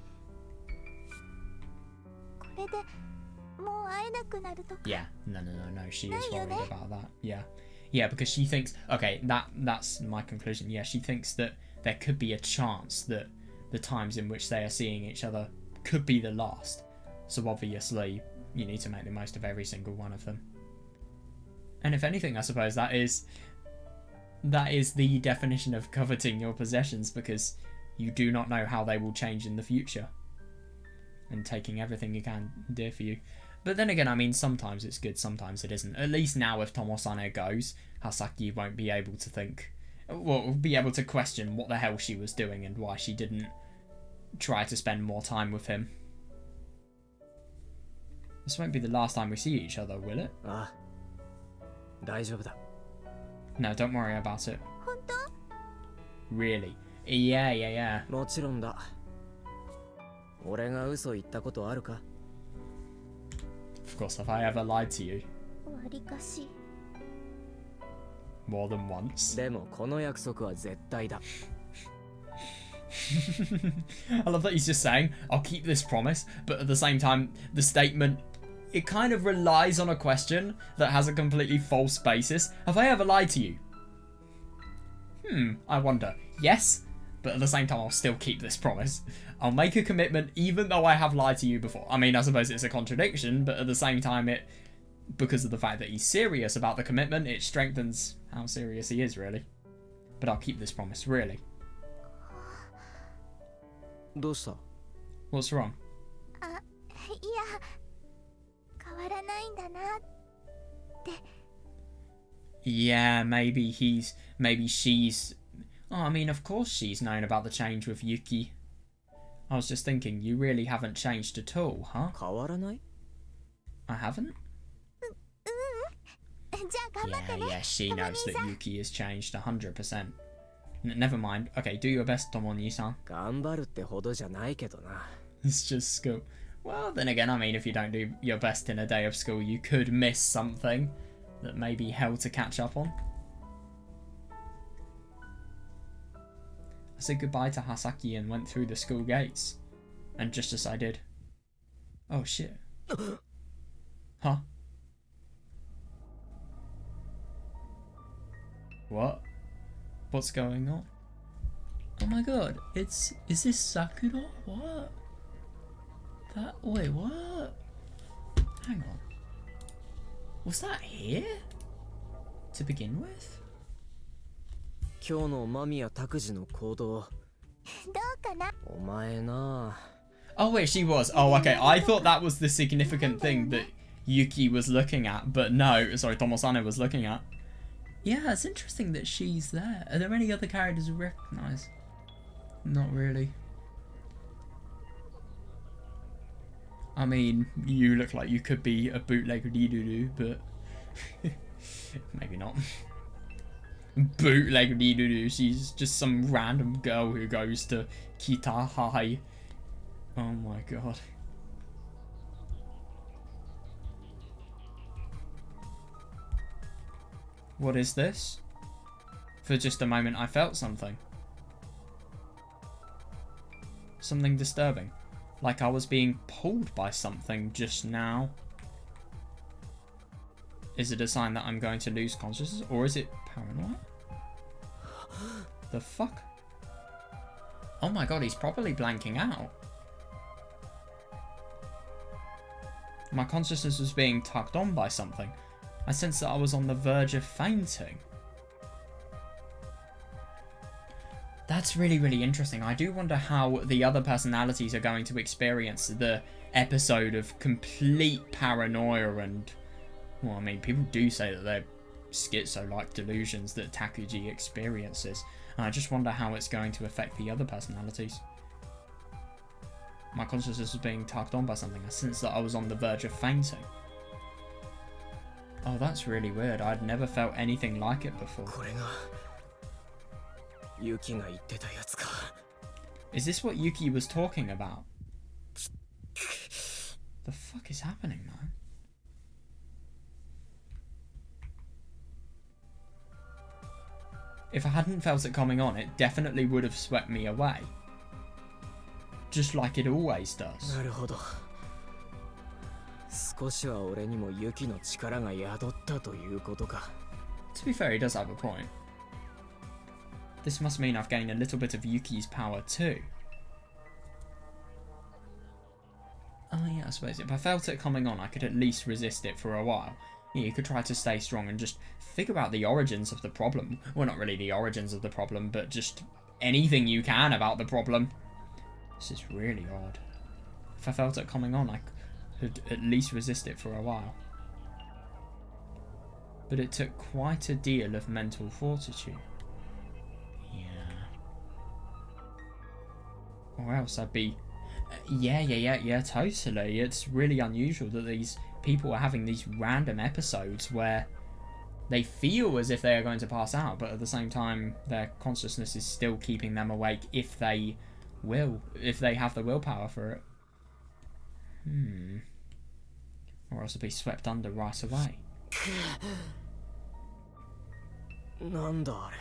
Yeah, no. She is worried about that. Yeah, because she thinks... Okay, that's my conclusion. Yeah, she thinks that there could be a chance that the times in which they are seeing each other could be the last. So obviously, you need to make the most of every single one of them. And if anything, I suppose that is the definition of coveting your possessions, because you do not know how they will change in the future. And taking everything you can dear for you. But then again, I mean, sometimes it's good, sometimes it isn't. At least now if Tomosane goes, Hasaki won't be able to think... Well, be able to question what the hell she was doing and why she didn't try to spend more time with him. This won't be the last time we see each other, will it? No, don't worry about it. Really? Yeah. Of course, have I ever lied to you? More than once. I love that he's just saying, I'll keep this promise, but at the same time, the statement, it kind of relies on a question that has a completely false basis. Have I ever lied to you? I wonder. Yes, but at the same time, I'll still keep this promise. I'll make a commitment even though I have lied to you before. I mean, I suppose it's a contradiction, but at the same time, because of the fact that he's serious about the commitment, it strengthens how serious he is, really. But I'll keep this promise, really. どうした？ What's wrong? あ、いや、変わらないんだなって。 Yeah, maybe she's... Oh, I mean, of course she's known about the change with Yuki. I was just thinking, you really haven't changed at all, huh? 変わらない？ I haven't? じゃあ頑張ってね。 Yeah, she knows that Yuki has changed 100%. Never mind. Okay, do your best, Tomoni-san. 頑張るってほどじゃないけどな。 It's just school. Well, then again, I mean, if you don't do your best in a day of school, you could miss something that may be hell to catch up on. I said goodbye to Hasaki and went through the school gates. And just as I did... Oh, shit. Huh? What? What's going on? Oh my god, is this Sakura? What? Wait, what? Hang on. Was that here? To begin with? 今日のマミやタクジの行動。どうかな。お前な。 Oh wait, she was. Oh, okay. I thought that was the significant thing that Yuki was looking at, but no. Sorry, Tomosane was looking at. Yeah, it's interesting that she's there. Are there any other characters we recognise? Not really. I mean, you look like you could be a bootleg Riduru, but maybe not. Bootleg Riduru, she's just some random girl who goes to Kita High. Oh my god. What is this? For just a moment I felt something. Something disturbing. Like I was being pulled by something just now. Is it a sign that I'm going to lose consciousness? Or is it paranoia? The fuck? Oh my god, he's properly blanking out. My consciousness was being tugged on by something. I sensed that I was on the verge of fainting. That's really, really interesting. I do wonder how the other personalities are going to experience the episode of complete paranoia and... Well, I mean, people do say that they're schizo-like delusions that Takuji experiences. And I just wonder how it's going to affect the other personalities. My consciousness was being tugged on by something. I sensed that I was on the verge of fainting. Oh, that's really weird. I'd never felt anything like it before. これがユキが言ってたやつか。 Is this what Yuki was talking about? The fuck is happening, man? If I hadn't felt it coming on, it definitely would have swept me away. Just like it always does. なるほど。少しは俺にもユキの力が宿ったということか。 To be fair, he does have a point. This must mean I've gained a little bit of Yuki's power too. Oh yeah, I suppose if I felt it coming on, I could at least resist it for a while. Yeah, you could try to stay strong and just figure out the origins of the problem. Well, not really the origins of the problem, but just anything you can about the problem. This is really odd. If I felt it coming on, I could at least resist it for a while. But it took quite a deal of mental fortitude. Yeah. Or else I'd be... Yeah, totally. It's really unusual that these people are having these random episodes where they feel as if they are going to pass out, but at the same time their consciousness is still keeping them awake if they have the willpower for it. Or else they'll be swept under right away. なんだあれ。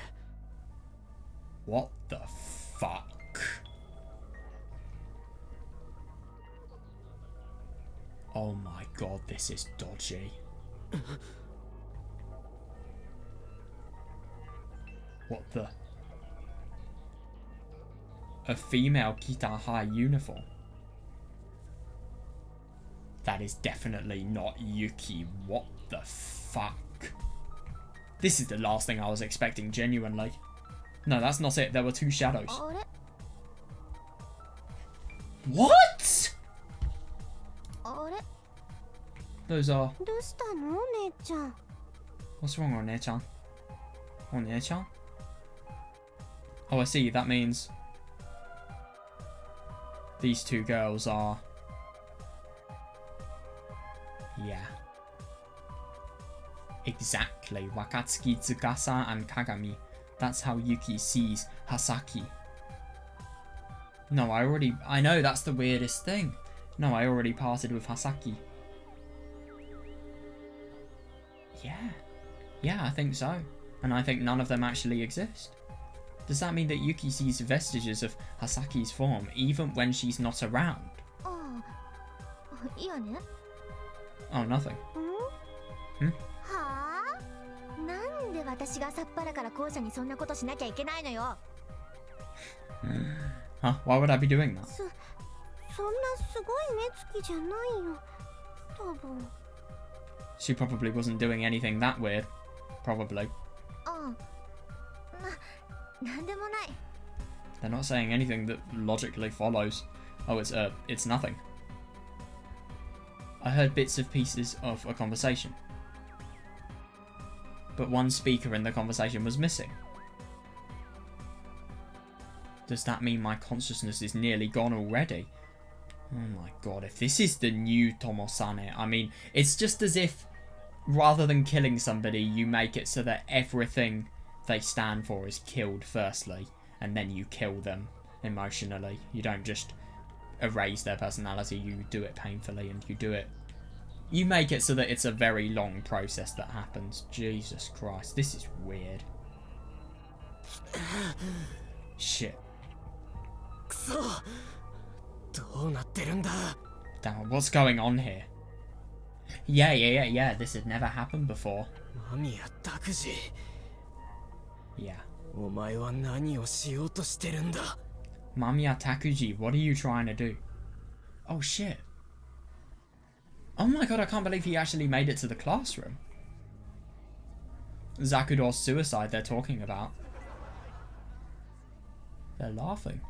What the fuck? Oh my god, this is dodgy. What the... A female Kitahai uniform. That is definitely not Yuki. What the fuck? This is the last thing I was expecting, genuinely. No, that's not it. There were two shadows. What? Those are... What's wrong, One-chan? One-chan? Oh, I see. That means... these two girls are... yeah. Exactly. Wakatsuki, Tsukasa, and Kagami. That's how Yuki sees Hasaki. No, I know, that's the weirdest thing. No, I already parted with Hasaki. Yeah. Yeah, I think so. And I think none of them actually exist. Does that mean that Yuki sees vestiges of Hasaki's form even when she's not around? Oh, nothing. Hmm? Huh? Why would I be doing that? She probably wasn't doing anything that weird. Probably. They're not saying anything that logically follows. Oh, it's nothing. I heard bits of pieces of a conversation. But one speaker in the conversation was missing. Does that mean my consciousness is nearly gone already? Oh my god, if this is the new Tomosane, I mean, it's just as if, rather than killing somebody, you make it so that everything they stand for is killed firstly, and then you kill them emotionally. You don't just erase their personality, you do it painfully, and you make it so that it's a very long process that happens. Jesus Christ, this is weird. Shit. Damn, what's going on here? Yeah, this had never happened before. Yeah. Mamiya Takuji, what are you trying to do? Oh shit. Oh my god, I can't believe he actually made it to the classroom. Zakudor's suicide they're talking about. They're laughing.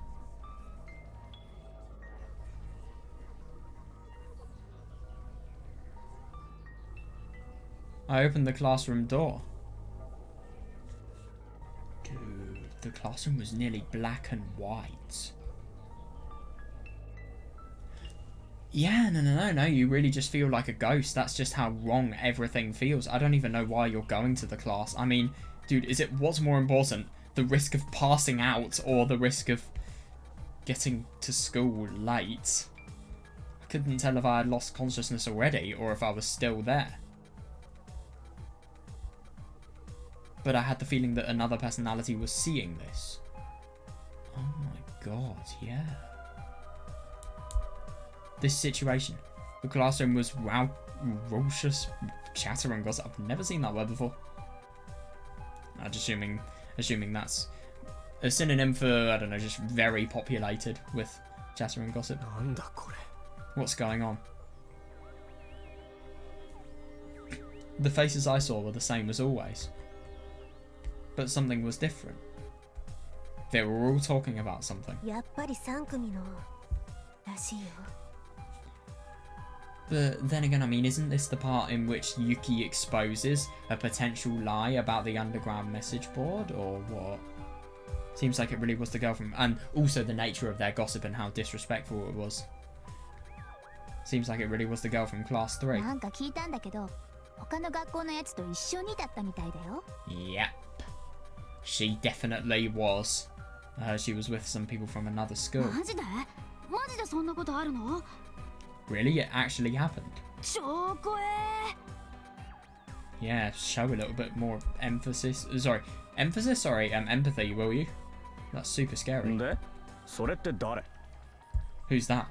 I opened the classroom door. Dude, the classroom was nearly black and white. Yeah, no, you really just feel like a ghost. That's just how wrong everything feels. I don't even know why you're going to the class. I mean, dude, what's more important? The risk of passing out or the risk of getting to school late? I couldn't tell if I had lost consciousness already or if I was still there. But I had the feeling that another personality was seeing this. Oh my god, yeah. This situation. The classroom was raucous chatter and gossip. I've never seen that word before. I'm just assuming that's a synonym for, I don't know, just very populated with chatter and gossip. What's going on? The faces I saw were the same as always. But something was different. They were all talking about something. But then again, I mean, isn't this the part in which Yuki exposes a potential lie about the underground message board, or what? Seems like it really was the girl from... And also the nature of their gossip and how disrespectful it was. Seems like it really was the girl from class 3. Yep. She definitely was. She was with some people from another school. Really? It actually happened? Yeah, show a little bit more emphasis. Empathy, will you? That's super scary. Who's that?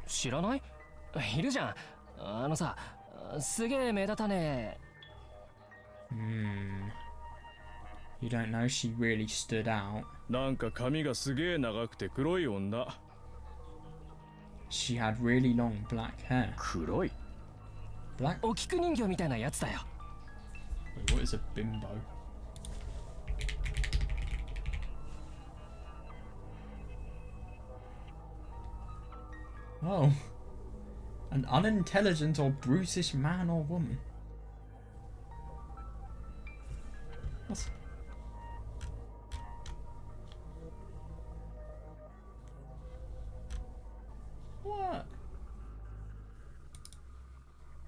You don't know? She really stood out. なんか髪がすげえ長くて黒い女。 She had really long black hair. 黒い Black? お菊人形みたいなやつだよ。 Wait, what is a bimbo? Oh. An unintelligent or brutish man or woman. What? What?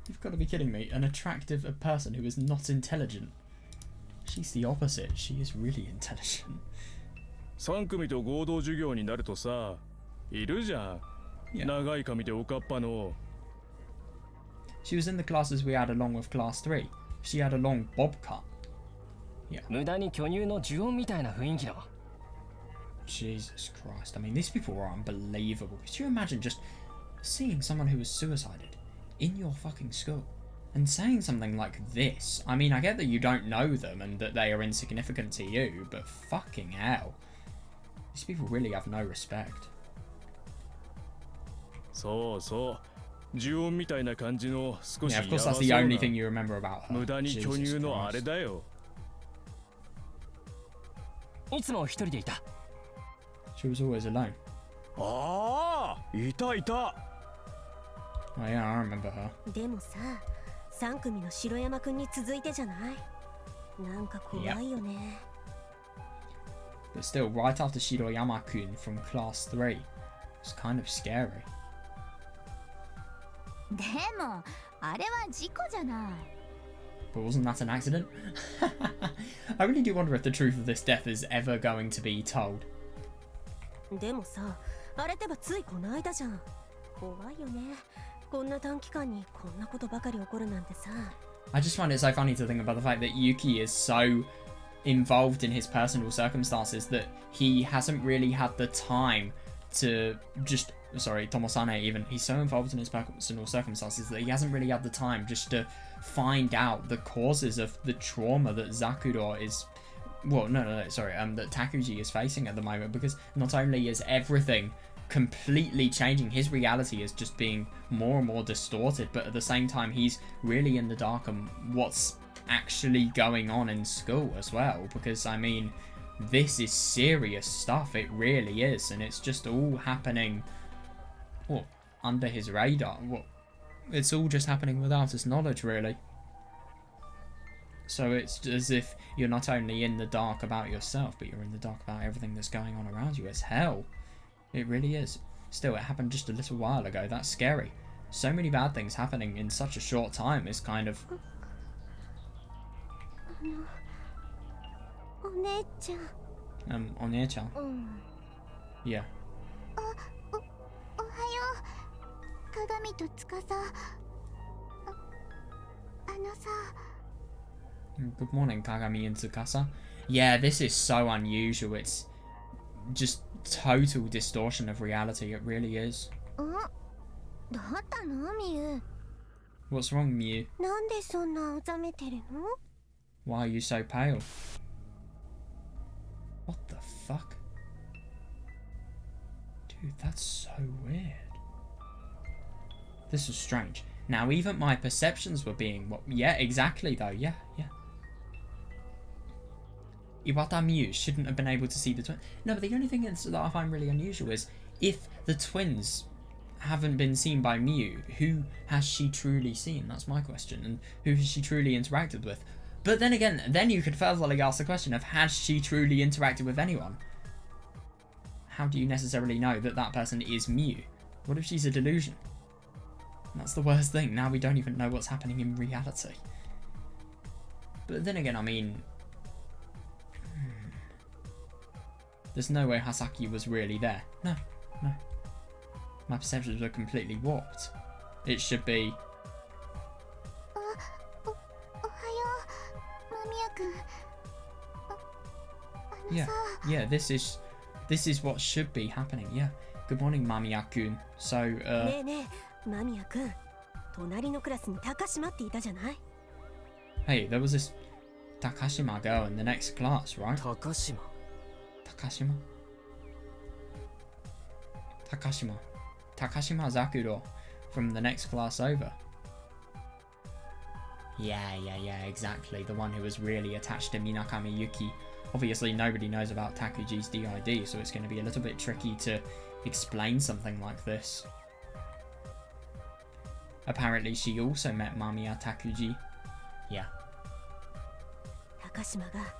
You've got to be kidding me. An attractive person who is not intelligent. She's the opposite. She is really intelligent. 3組と合同授業になるとさ、いるじゃん。 Yeah. 長い髪でおかっぱの。 She was in the classes we had along with class 3. She had a long bob cut. Yeah. 無駄に巨乳の呪音みたいな雰囲気の。 Jesus Christ. I mean, these people were unbelievable. Could you imagine just seeing someone who was suicided in your fucking school and saying something like this? I mean, I get that you don't know them and that they are insignificant to you, but fucking hell. These people really have no respect. そうそう。呪音みたいな感じの少し Yeah, や of ば course そう that's the な only thing you remember about her. 無駄に巨 Jesus 乳のあれ Christ. だよ。 いつも一人でいた。 She was always alone. ああ、いたいた。 Oh yeah, I remember her. でもさ、3組の白山くんに続いてじゃない？なんか怖いよね。But still, right after Shiroyama-kun from class 3, it's kind of scary. でもあれは事故じゃない。 But wasn't that an accident? I really do wonder if the truth of this death is ever going to be told. でもさ、あれってばついこの間じゃん。怖いよね。こんな短期間にこんなことばかり起こるなんてさ。I just find it so funny to think about the fact that Yuki is so involved in his personal circumstances that he hasn't really had the time to just... Sorry, Tomosane even. He's so involved in his personal circumstances that he hasn't really had the time just to find out the causes of the trauma that Zakuro is... Well, no, sorry, that Takuji is facing at the moment, because not only is everything completely changing, his reality is just being more and more distorted, but at the same time he's really in the dark on what's actually going on in school as well, because I mean, this is serious stuff, it really is, and it's just all happening, well, under his radar. Well, it's all just happening without his knowledge, really. So it's as if you're not only in the dark about yourself, but you're in the dark about everything that's going on around you. It's hell. It really is. Still, it happened just a little while ago. That's scary. So many bad things happening in such a short time is kind of... お姉ちゃん。Onecha. うん。 Yeah. おはよう鏡と司。あのさ。 Good morning, Kagami and Tsukasa. Yeah, this is so unusual. It's just total distortion of reality. It really is. どうしたのミユ？ What's wrong, Mew? なんでそんなおざめてるの？ Why are you so pale? What the fuck? Dude, that's so weird. This was strange. Now, even my perceptions were being... Yeah, exactly, though. Yeah. Iwata Mew shouldn't have been able to see the twins. No, but the only thing that I find really unusual is if the twins haven't been seen by Mew, who has she truly seen? That's my question. And who has she truly interacted with? But then again, then you could furtherly ask the question of, has she truly interacted with anyone? How do you necessarily know that that person is Mew? What if she's a delusion? That's the worst thing. Now we don't even know what's happening in reality. But then again, I mean... There's no way Hasaki was really there. No. My perceptions are completely warped. It should be... おはよう間宮くん。Yeah, this is what should be happening, yeah. Good morning, Mamiya-kun. So, ねえねえ、間宮くん。隣のクラスに高島っていたじゃない？ hey, there was this Takashima girl in the next class, right? 高島。Takashima? Takashima Zakuro from the next class over. Yeah, exactly. The one who was really attached to Minakami Yuki. Obviously, nobody knows about Takuji's DID, so it's going to be a little bit tricky to explain something like this. Apparently, she also met Mamiya Takuji. Yeah. 高島が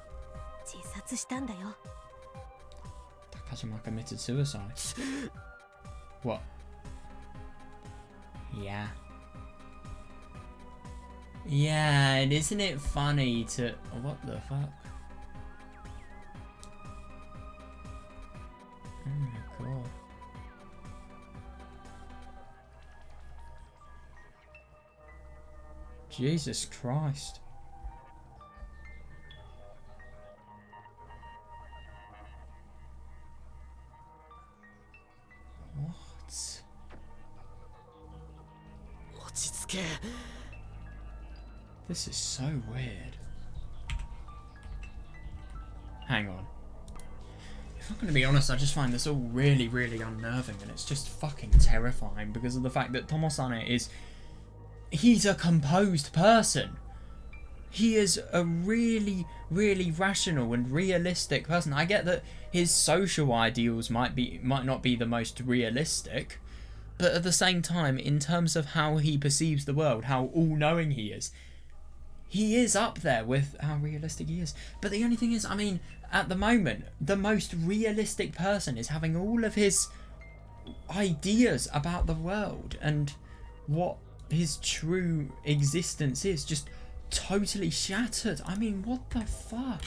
自殺したんだよ。 Takashima committed suicide. What? Yeah. Yeah, and isn't it funny to... What the fuck? Oh my god. Jesus Christ. What? 落ち着け。 This is so weird. Hang on. If I'm going to be honest, I just find this all really, really unnerving, and it's just fucking terrifying because of the fact that Tomosane is... He's a composed person. He is a really, really rational and realistic person. I get that his social ideals might not be the most realistic, but at the same time, in terms of how he perceives the world, how all-knowing he is up there with how realistic he is. But the only thing is, I mean, at the moment, the most realistic person is having all of his ideas about the world and what his true existence is just totally shattered. I mean, what the fuck?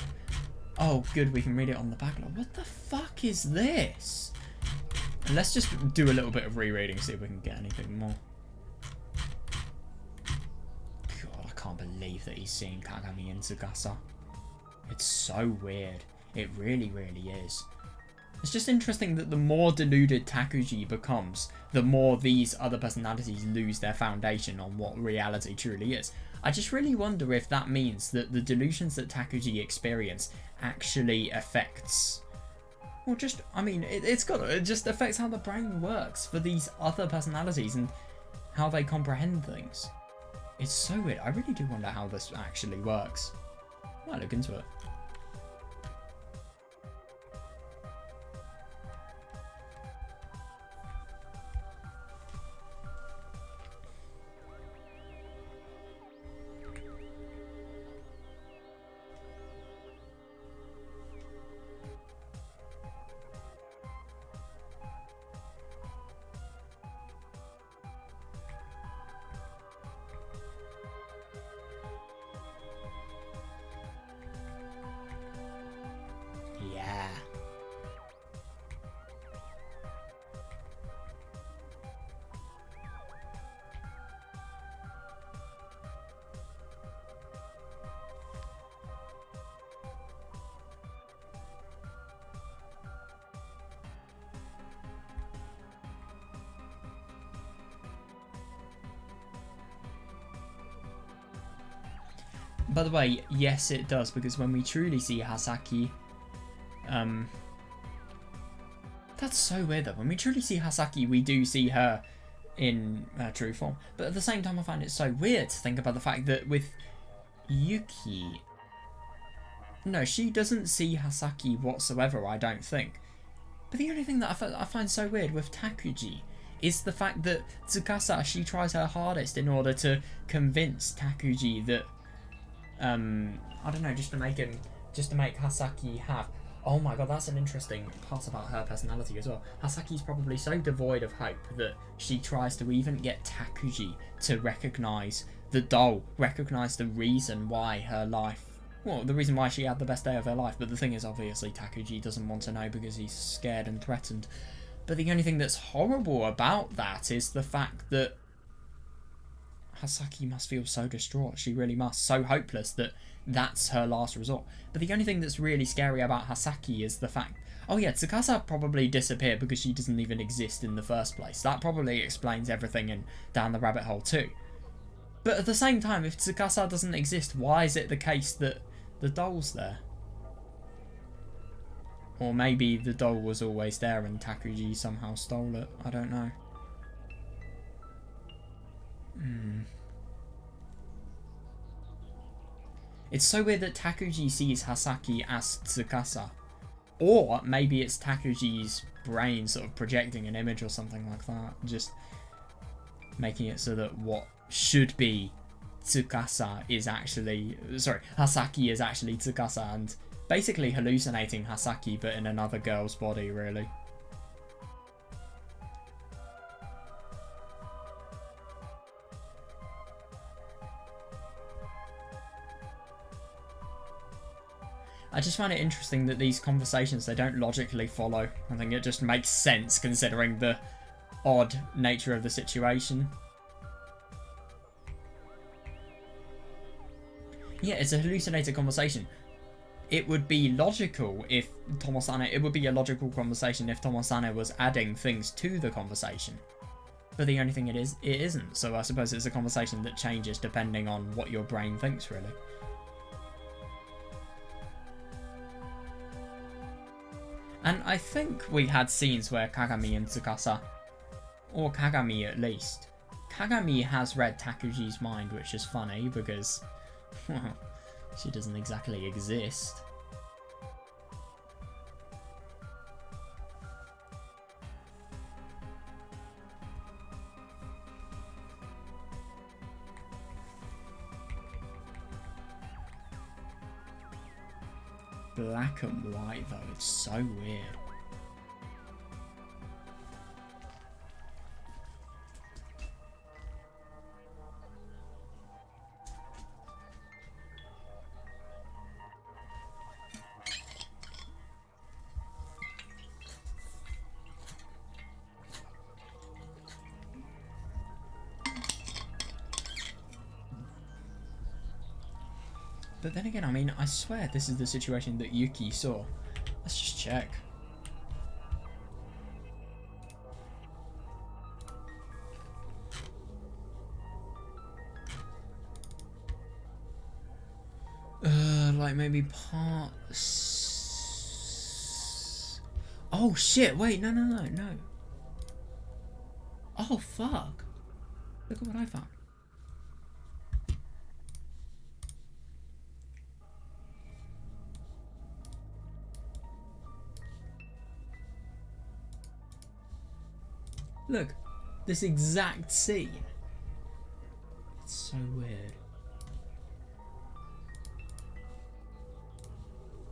Oh, good, we can read it on the backlog. What the fuck is this? And let's just do a little bit of rereading, see if we can get anything more. God, I can't believe that he's seeing Kagami and Tsukasa. It's so weird. It really, really is. It's just interesting that the more deluded Takuji becomes, the more these other personalities lose their foundation on what reality truly is. I just really wonder if that means that the delusions that Takuji experience actually affects... Well, just, I mean, it just affects how the brain works for these other personalities and how they comprehend things. It's so weird. I really do wonder how this actually works. I might look into it. Yeah. By the way, yes it does, because when we truly see Hasaki, that's so weird though. When we truly see Hasaki, we do see her in her true form. But at the same time, I find it so weird to think about the fact that with Yuki... No, she doesn't see Hasaki whatsoever, I don't think. But the only thing that I find so weird with Takuji is the fact that Tsukasa, she tries her hardest in order to convince Takuji that, I don't know, just to make Hasaki have... Oh my god, that's an interesting part about her personality as well. Hasaki's probably so devoid of hope that she tries to even get Takuji to recognise the doll, recognise the reason why her life... Well, the reason why she had the best day of her life. But the thing is, obviously, Takuji doesn't want to know because he's scared and threatened. But the only thing that's horrible about that is the fact that Hasaki must feel so distraught. She really must. So hopeless that that's her last resort. But the only thing that's really scary about Hasaki is the fact... Oh yeah, Tsukasa probably disappeared because she doesn't even exist in the first place. That probably explains everything in Down the Rabbit Hole too. But at the same time, if Tsukasa doesn't exist, why is it the case that the doll's there? Or maybe the doll was always there and Takuji somehow stole it. I don't know. It's so weird that Takuji sees Hasaki as Tsukasa. Or maybe it's Takuji's brain sort of projecting an image or something like that. Just making it so that what should be Tsukasa is actually... Sorry, Hasaki is actually Tsukasa, and basically hallucinating Hasaki but in another girl's body, really. I just find it interesting that these conversations, they don't logically follow. I think it just makes sense considering the odd nature of the situation. Yeah, it's a hallucinated conversation. It would be logical if Tomosane... It would be a logical conversation if Tomosane was adding things to the conversation. But the only thing it isn't. So I suppose it's a conversation that changes depending on what your brain thinks, really. And I think we had scenes where Kagami and Tsukasa, or Kagami at least, Kagami has read Takuji's mind, which is funny because, well, she doesn't exactly exist. Black and white though, it's so weird. But then again, I mean, I swear this is the situation that Yuki saw. Let's just check. Like maybe part... Oh shit, wait, no. Oh fuck. Look at what I found. Look, this exact scene. It's so weird.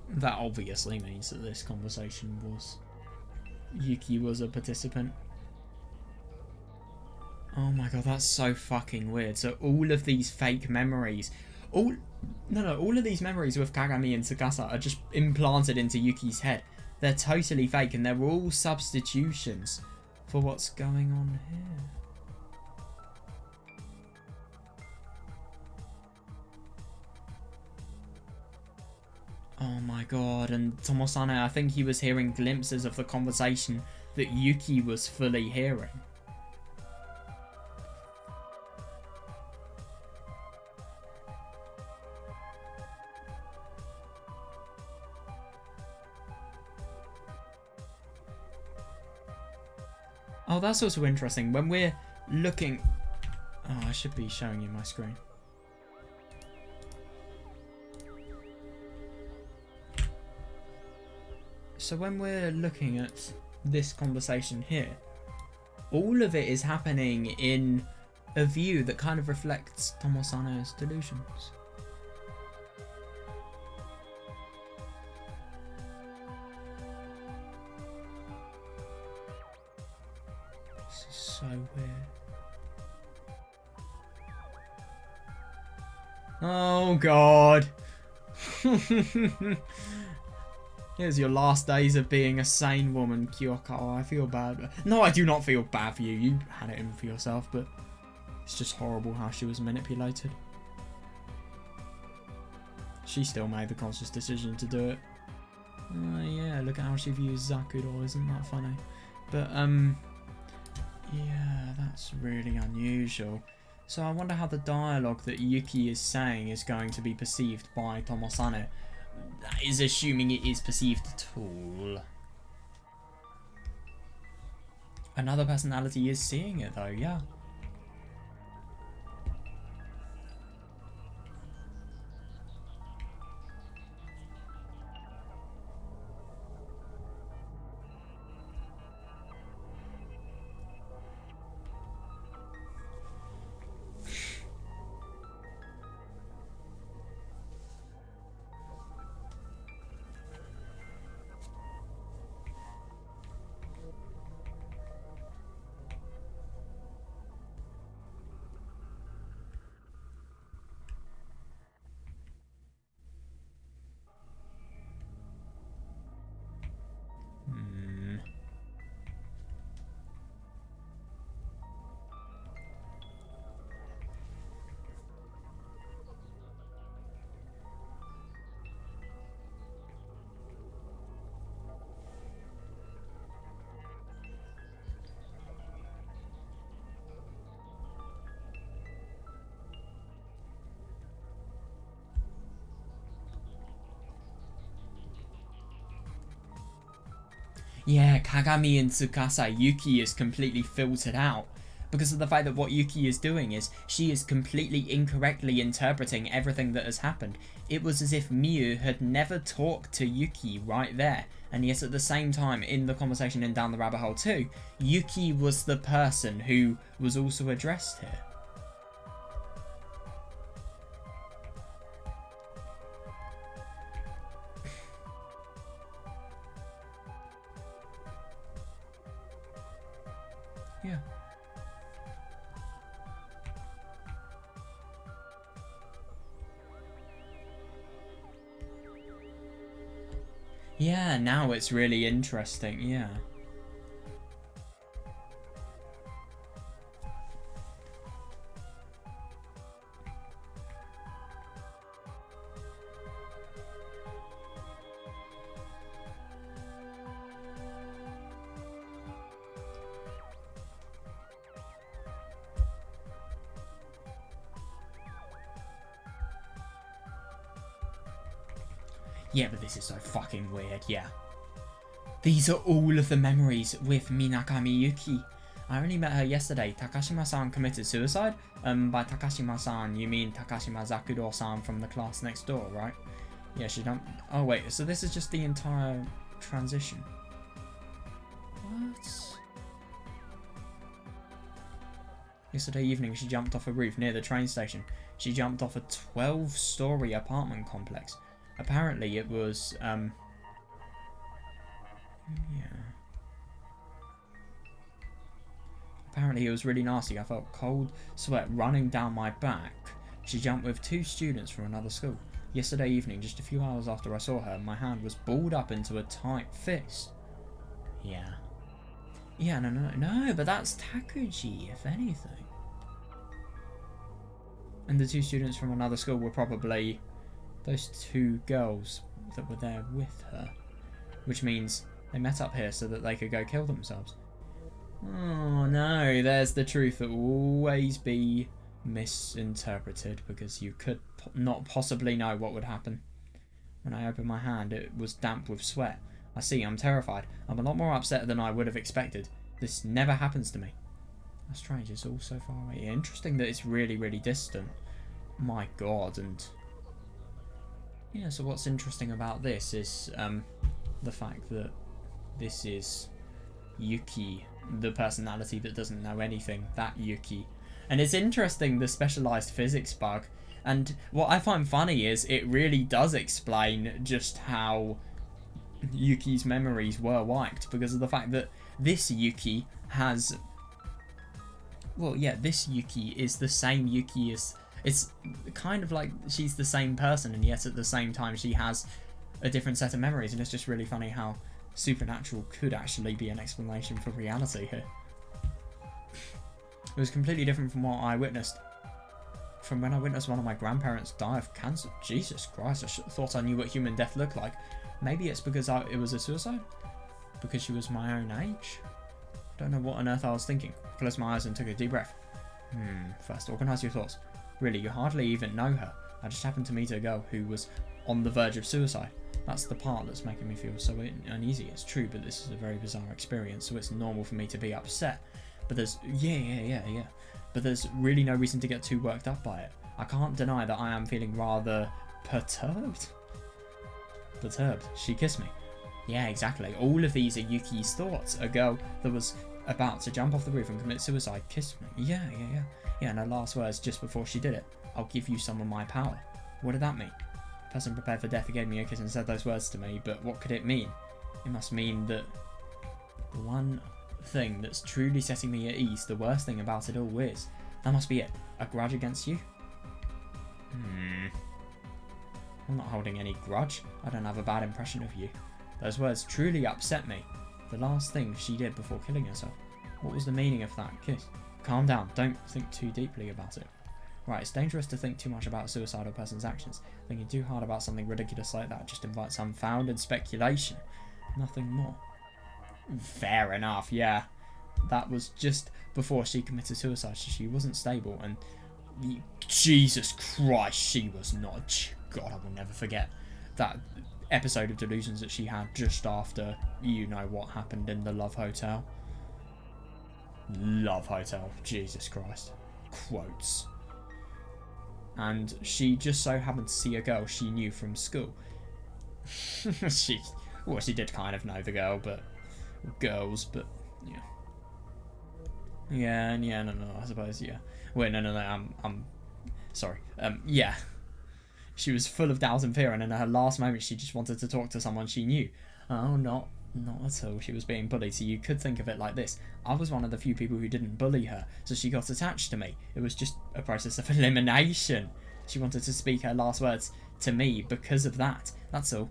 That obviously means that this conversation was... Yuki was a participant. Oh my god, that's so fucking weird. So all of these fake memories... all of these memories with Kagami and Tsukasa are just implanted into Yuki's head. They're totally fake and they're all substitutions for what's going on here. Oh my god, and Tomosane, I think he was hearing glimpses of the conversation that Yuki was fully hearing. Oh, that's also interesting. When we're looking... Oh, I should be showing you my screen. So when we're looking at this conversation here, all of it is happening in a view that kind of reflects Tomosane's delusions. This is so weird. Oh god. Here's your last days of being a sane woman, Kyoko. Oh, I feel bad. No, I do not feel bad for you. You had it in for yourself, but it's just horrible how she was manipulated. She still made the conscious decision to do it. Yeah, look at how she views Zakuro. Isn't that funny? But, yeah, that's really unusual. So I wonder how the dialogue that Yuki is saying is going to be perceived by Tomosane. that is assuming it is perceived at all. Another personality is seeing it though, yeah. Yeah, Kagami and Tsukasa, Yuki is completely filtered out because of the fact that what Yuki is doing is she is completely incorrectly interpreting everything that has happened. It was as if Miu had never talked to Yuki right there, and yet at the same time in the conversation in Down the Rabbit Hole 2, Yuki was the person who was also addressed here. Yeah. Yeah, now it's really interesting, yeah. Yeah, but this is so fucking weird, yeah. These are all of the memories with Minakami Yuki. I only met her yesterday. Takashima-san committed suicide? By Takashima-san, you mean Takashima Zakuro-san from the class next door, right? Yeah, she don't... Oh, wait, so this is just the entire transition. What? Yesterday evening, she jumped off a roof near the train station. She jumped off a 12-story apartment complex. Apparently it was, yeah. Apparently it was really nasty. I felt cold sweat running down my back. She jumped with 2 students from another school. Yesterday evening, just a few hours after I saw her, my hand was balled up into a tight fist. Yeah. Yeah, no, but that's Takuji, if anything. And the 2 students from another school were probably those 2 girls that were there with her, which means they met up here so that they could go kill themselves. Oh no, there's the truth that will always be misinterpreted because you could not possibly know what would happen. When I opened my hand, it was damp with sweat. I see, I'm terrified. I'm a lot more upset than I would have expected. This never happens to me. That's strange, it's all so far away. Interesting that it's really, really distant. My god, and... yeah, so what's interesting about this is the fact that this is Yuki, the personality that doesn't know anything, that Yuki. And it's interesting, the specialized physics bug. And what I find funny is it really does explain just how Yuki's memories were wiped, because of the fact that this Yuki has... well, yeah, this Yuki is the same Yuki as... it's kind of like she's the same person, and yet at the same time she has a different set of memories, and it's just really funny how supernatural could actually be an explanation for reality here. It was completely different from what I witnessed. From when I witnessed one of my grandparents die of cancer. Jesus Christ, I thought I knew what human death looked like. Maybe it's because it was a suicide? Because she was my own age? Don't know what on earth I was thinking. Closed my eyes and took a deep breath. First, organise your thoughts. Really, you hardly even know her. I just happened to meet a girl who was on the verge of suicide. That's the part that's making me feel so uneasy. It's true, but this is a very bizarre experience, so it's normal for me to be upset. But there's, yeah. But there's really no reason to get too worked up by it. I can't deny that I am feeling rather perturbed. She kissed me. Yeah, exactly. All of these are Yuki's thoughts. A girl that was about to jump off the roof and commit suicide kissed me. Yeah. And her last words just before she did it. I'll give you some of my power. What did that mean? The person prepared for death gave me a kiss and said those words to me, but what could it mean? It must mean that the one thing that's truly setting me at ease, the worst thing about it all is, that must be it. A grudge against you? I'm not holding any grudge. I don't have a bad impression of you. Those words truly upset me. The last thing she did before killing herself. What was the meaning of that kiss? Calm down. Don't think too deeply about it. Right, it's dangerous to think too much about a suicidal person's actions. Thinking too hard about something ridiculous like that just invites unfounded speculation. Nothing more. Fair enough, yeah. That was just before she committed suicide, so she wasn't stable, and Jesus Christ, she was not. God, I will never forget that episode of delusions that she had just after, you know what happened in the Love Hotel. Love Hotel, Jesus Christ. Quotes. And she just so happened to see a girl she knew from school. she did kind of know the girl, but girls, but yeah. No, I suppose, yeah. Wait, no, I'm sorry. Yeah. She was full of doubt and fear, and in her last moment, she just wanted to talk to someone she knew. Oh, not at all. She was being bullied, so you could think of it like this. I was one of the few people who didn't bully her, so she got attached to me. It was just a process of elimination. She wanted to speak her last words to me because of that. That's all.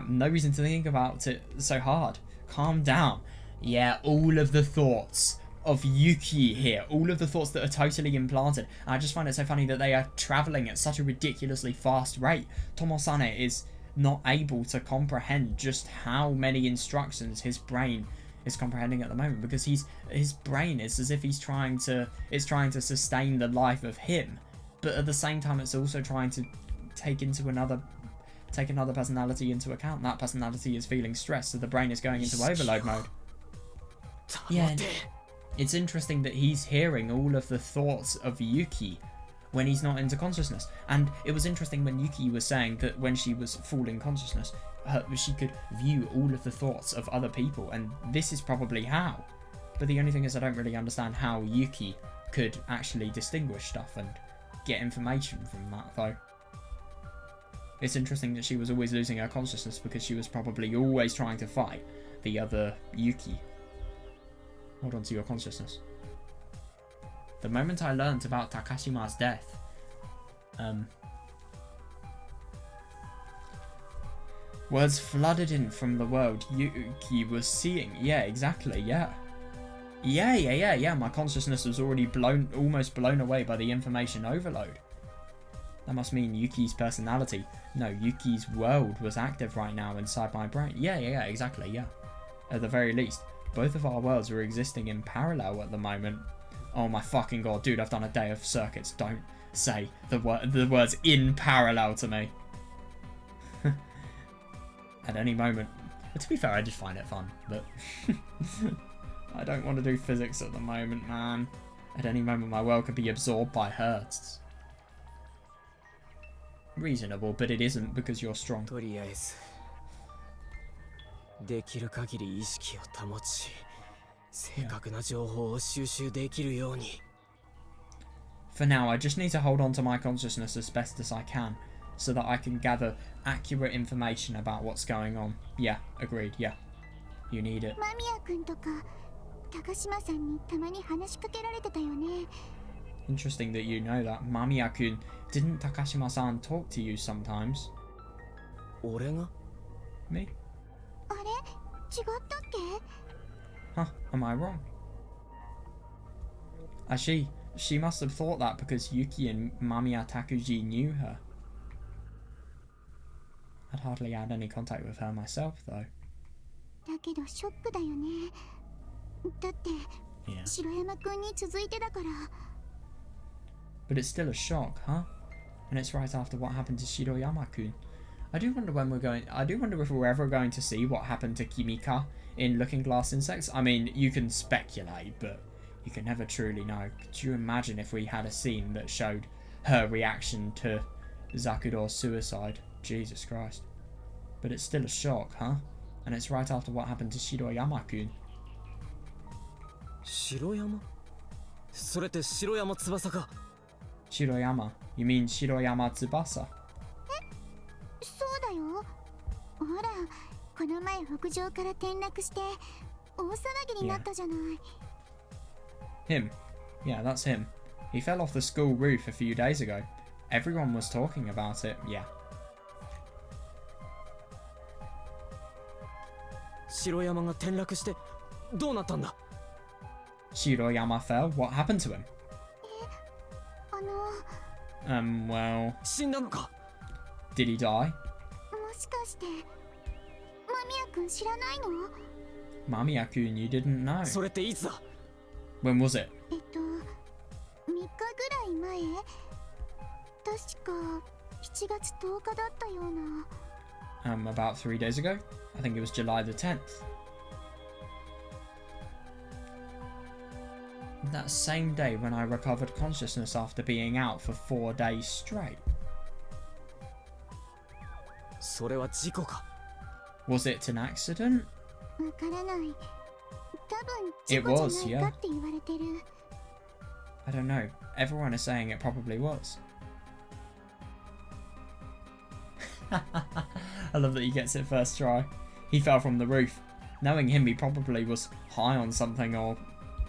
No reason to think about it so hard. Calm down. Yeah, all of the thoughts of Yuki here, all of the thoughts that are totally implanted. I just find it so funny that they are travelling at such a ridiculously fast rate. Tomosane is not able to comprehend just how many instructions his brain is comprehending at the moment, because his brain is as if it's trying to sustain the life of him, but at the same time it's also trying to take another personality into account. That personality is feeling stressed, so the brain is going into overload mode. Yeah, it's interesting that he's hearing all of the thoughts of Yuki when he's not into consciousness. And it was interesting when Yuki was saying that when she was full in consciousness, she could view all of the thoughts of other people, and this is probably how. But the only thing is, I don't really understand how Yuki could actually distinguish stuff and get information from that, though. It's interesting that she was always losing her consciousness because she was probably always trying to fight the other Yuki. Hold on to your consciousness. The moment I learnt about Takashima's death, words flooded in from the world Yuki was seeing. Yeah, exactly, yeah. Yeah. My consciousness was already almost blown away by the information overload. That must mean Yuki's personality. No, Yuki's world was active right now inside my brain. Yeah, exactly, yeah. At the very least, both of our worlds are existing in parallel at the moment. Oh my fucking god, dude, I've done a day of circuits. Don't say the words in parallel to me. At any moment. But to be fair, I just find it fun, but I don't want to do physics at the moment, man. At any moment, my world could be absorbed by hers. Reasonable, but it isn't because you're strong. とりあえずできる限り意識を保ち、正確な情報を収集できるように。 For now, I just need to hold on to my consciousness as best as I can, so that I can gather accurate information about what's going on. Yeah, agreed, yeah. You need it. 間宮君とか高島さんにたまに話しかけられてたよね。 Interesting that you know that. Mamiya-kun, didn't Takashima-san talk to you sometimes? 俺が Me? あれ違ったっけ Huh, am I wrong? She must have thought that because Yuki and Mamiya Takuji knew her. I'd hardly had any contact with her myself, though. だけどショックだよね。だって、Yeah. 白山君に続いてだから。 But it's still a shock, huh? And it's right after what happened to Shiroyama-kun. I do wonder when we're going. I do wonder if we're ever going to see what happened to Kimika in Looking Glass Insects. I mean, you can speculate, but you can never truly know. Could you imagine if we had a scene that showed her reaction to Zakudo's suicide? Jesus Christ. But it's still a shock, huh? And it's right after what happened to Shiroyama-kun. 白山それって白山翼か Shiroyama. You mean Shiroyama Tsubasa? そうだよ。ほら、この前屋上から転落して大騒ぎになったじゃない。Him. Yeah, that's him. He fell off the school roof a few days ago. Everyone was talking about it, yeah. 白山が転落してどうなったんだ Shiroyama fell. What happened to him? も Well, 死んだのか did he die? しかして間宮君知らないの？ Mamiya-kun, you didn't know. それっていつだ When was it? 3日ぐらい前、確か7月10日だったような。About 3 days ago? I think it was July the 10th. That same day when I recovered consciousness after being out for 4 days straight. それは事故か Was it an accident? わからない。多分 It 事故 was, じゃないかって言われてる。I don't know. Everyone is saying it probably was. I love that he gets it first try. He fell from the roof. Knowing him, he probably was high on something or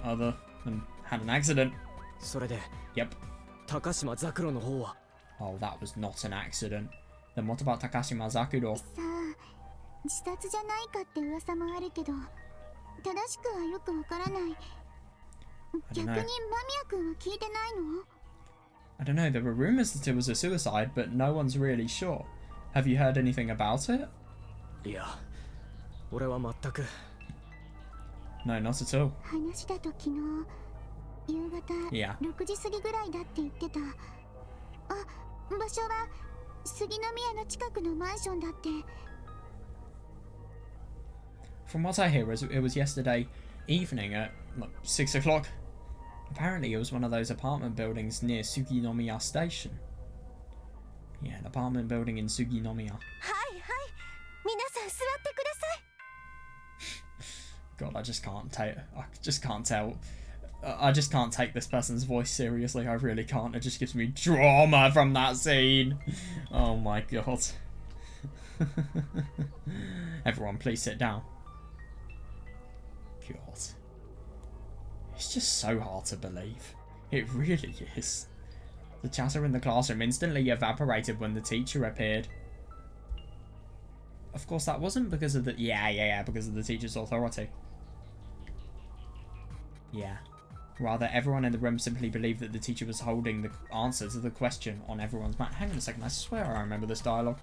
other and had an accident. それで Yep. 高島ザクロの方は Oh, that was not an accident. Then what about Takashima Zakudo? さあ、自殺じゃないかって噂もあるけど、正しくはよくわからない。逆に間宮君は聞いてないの？ I don't know, there were rumours that it was a suicide, but no one's really sure. Have you heard anything about it? いや俺は全く No, not at all. 話だと昨日夕方 Yeah. 6時過ぎぐらいだって言ってた。あ、場所は杉宮の近くのマンションだって。 From what I hear, it was yesterday evening at like, 6 o'clock. Apparently, it was one of those apartment buildings near Suginomiya Station. Yeah, an apartment building in Suginomiya. はいはい、皆さん座ってください。 God, I just can't take. I just can't tell. I just can't take this person's voice seriously. I really can't. It just gives me drama from that scene. Oh my god. Everyone, please sit down. God. It's just so hard to believe. It really is. The chatter in the classroom instantly evaporated when the teacher appeared. Of course, that wasn't because of the... Yeah, because of the teacher's authority. Yeah. Rather, everyone in the room simply believed that the teacher was holding the answer to the question on everyone's mind. Hang on a second, I swear I remember this dialogue.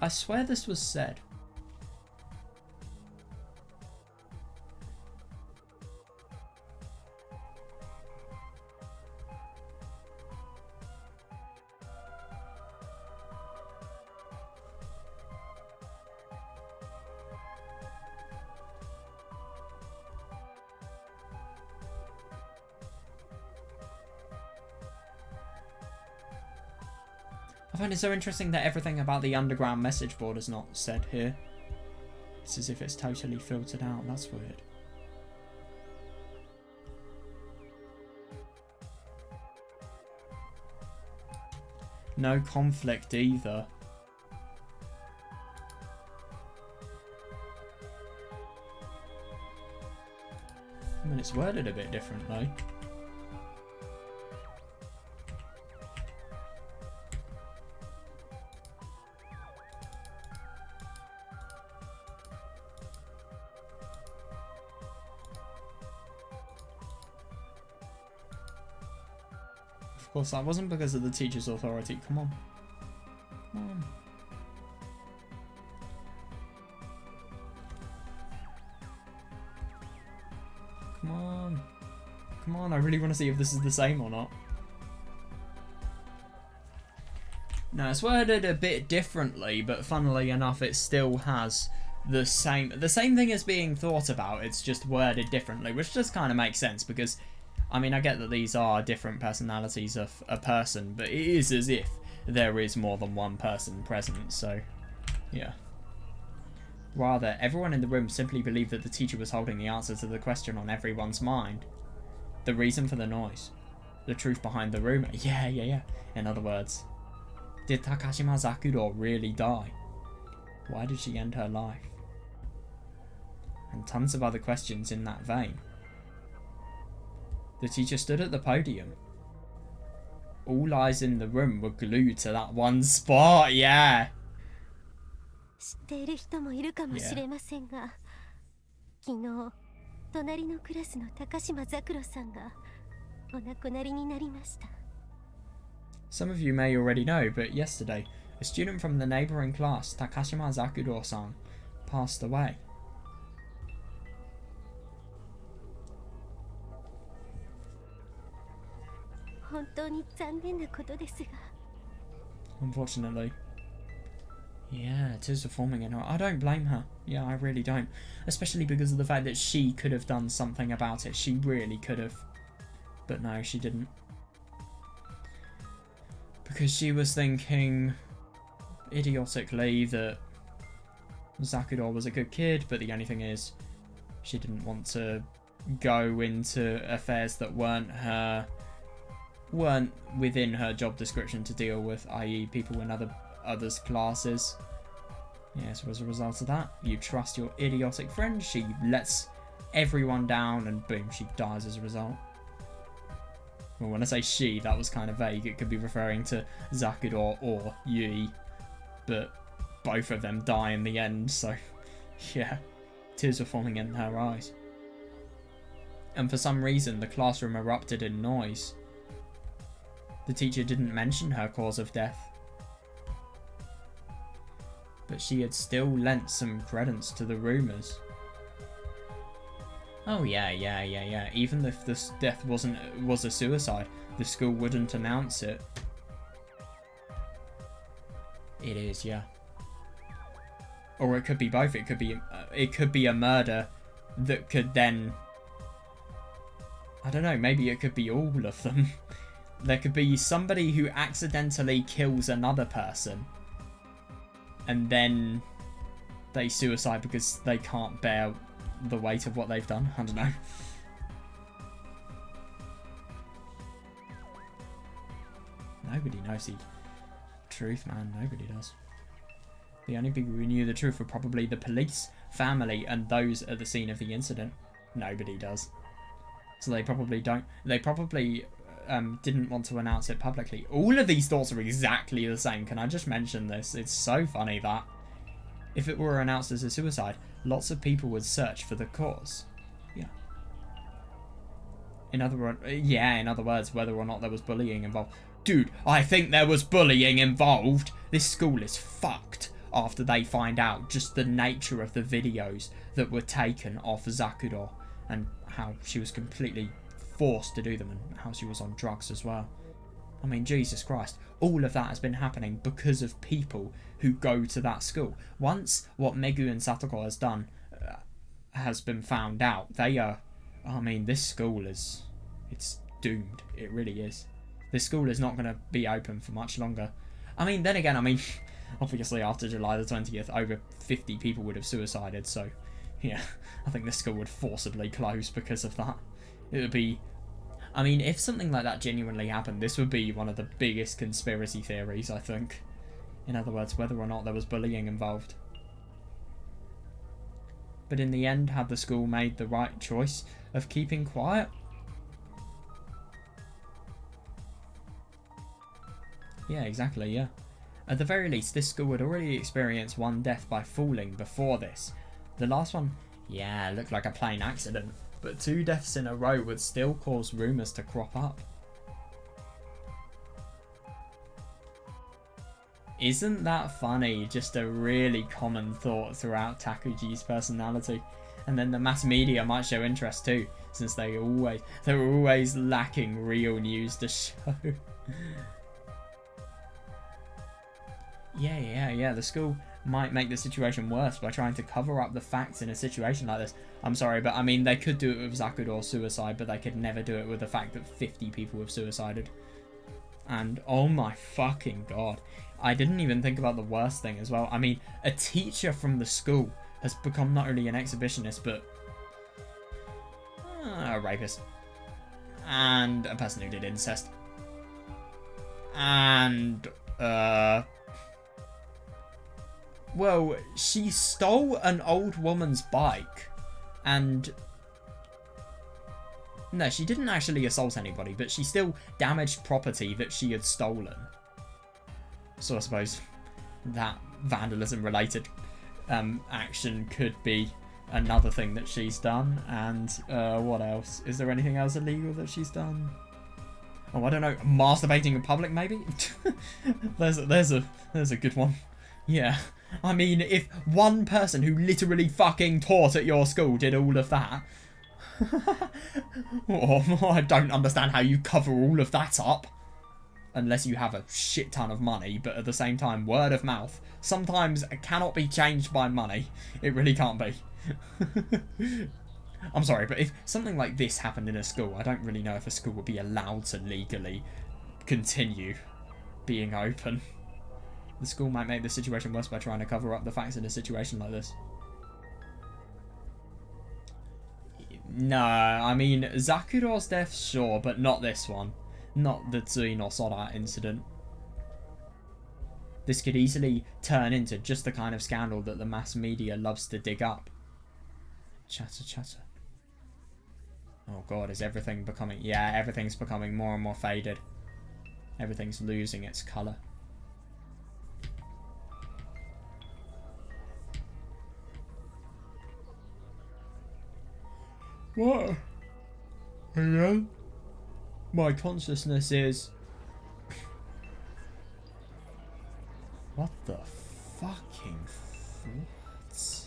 I swear this was said. I find it so interesting that everything about the underground message board is not said here. It's as if it's totally filtered out. That's weird. No conflict either. I mean, it's worded a bit differently. Of course, that wasn't because of the teacher's authority. Come on. Come on. Come on. Come on, I really want to see if this is the same or not. No, it's worded a bit differently, but funnily enough, it still has the same thing as being thought about. It's just worded differently, which just kind of makes sense because, I mean, I get that these are different personalities of a person, but it is as if there is more than one person present, so yeah. Rather, everyone in the room simply believed that the teacher was holding the answer to the question on everyone's mind. The reason for the noise. The truth behind the rumor. Yeah. In other words, did Takashima Zakuro really die? Why did she end her life? And tons of other questions in that vein. The teacher stood at the podium. All eyes in the room were glued to that one spot, yeah! 知っている人もいるかもしれませんが、昨日隣のクラスの高島ザクロさんがお亡くなりになりました。 Some of you may already know, but yesterday, a student from the neighbouring class, Takashima Zakuro-san, passed away. 本当に残念なことですが。 Unfortunately. Yeah, it is performing in her. I don't blame her. Yeah, I really don't. Especially because of the fact that she could have done something about it. She really could have. But no, she didn't. Because she was thinking idiotically that Zakuro was a good kid, but the only thing is she didn't want to go into affairs that weren't within her job description to deal with, i.e. people in others' classes. Yeah, so as a result of that, you trust your idiotic friend, she lets everyone down, and boom, she dies as a result. Well, when I say she, that was kind of vague. It could be referring to Zakuro or Yui, but both of them die in the end, so yeah, tears were falling in her eyes. And for some reason, the classroom erupted in noise. The teacher didn't mention her cause of death, but she had still lent some credence to the rumours. Oh yeah. Even if this death was a suicide, the school wouldn't announce it. It is, yeah. Or it could be both. It could be a murder that could then, I don't know, maybe it could be all of them. There could be somebody who accidentally kills another person, and then they suicide because they can't bear the weight of what they've done. I don't know. Nobody knows the truth, man. Nobody does. The only people who knew the truth were probably the police, family, and those at the scene of the incident. Nobody does. So they probably don't. They probably didn't want to announce it publicly. All of these thoughts are exactly the same. Can I just mention this? It's so funny that if it were announced as a suicide, lots of people would search for the cause. Yeah. In other words, whether or not there was bullying involved. Dude, I think there was bullying involved. This school is fucked after they find out just the nature of the videos that were taken off Zakuro and how she was completely forced to do them and how she was on drugs as well. I mean, Jesus Christ, all of that has been happening because of people who go to that school. Once what Megu and Satoko has done has been found out, this school it's doomed. It really is. This school is not going to be open for much longer. Then again, obviously after July the 20th, over 50 people would have suicided, so yeah, I think this school would forcibly close because of that. It would be, if something like that genuinely happened, this would be one of the biggest conspiracy theories, I think. In other words, whether or not there was bullying involved. But in the end, had the school made the right choice of keeping quiet? Yeah, exactly, yeah. At the very least, this school had already experienced one death by falling before this. The last one, yeah, looked like a plain accident, but 2 deaths in a row would still cause rumours to crop up. Isn't that funny? Just a really common thought throughout Takuji's personality. And then the mass media might show interest too, since they were always lacking real news to show. Yeah. The school might make the situation worse by trying to cover up the facts in a situation like this. I'm sorry, but I mean, they could do it with Zakudor's suicide, but they could never do it with the fact that 50 people have suicided. And oh my fucking god, I didn't even think about the worst thing as well. I mean, a teacher from the school has become not only an exhibitionist, but a rapist. And a person who did incest. And, well, she stole an old woman's bike. And no, she didn't actually assault anybody, but she still damaged property that she had stolen. So I suppose that vandalism related action could be another thing that she's done. And what else? Is there anything else illegal that she's done? Oh, I don't know. Masturbating in public, maybe? there's a good one. Yeah. I mean, if one person who literally fucking taught at your school did all of that, oh, I don't understand how you cover all of that up. Unless you have a shit ton of money, but at the same time, word of mouth sometimes cannot be changed by money. It really can't be. I'm sorry, but if something like this happened in a school, I don't really know if a school would be allowed to legally continue being open. The school might make the situation worse by trying to cover up the facts in a situation like this. No, I mean, Zakudor's death, sure, but not this one. Not the Tsui no Sora incident. This could easily turn into just the kind of scandal that the mass media loves to dig up. Chatter. Oh god, is everything becoming... Yeah, everything's becoming more and more faded. Everything's losing its colour. What? Again? My consciousness is... What the fucking... What?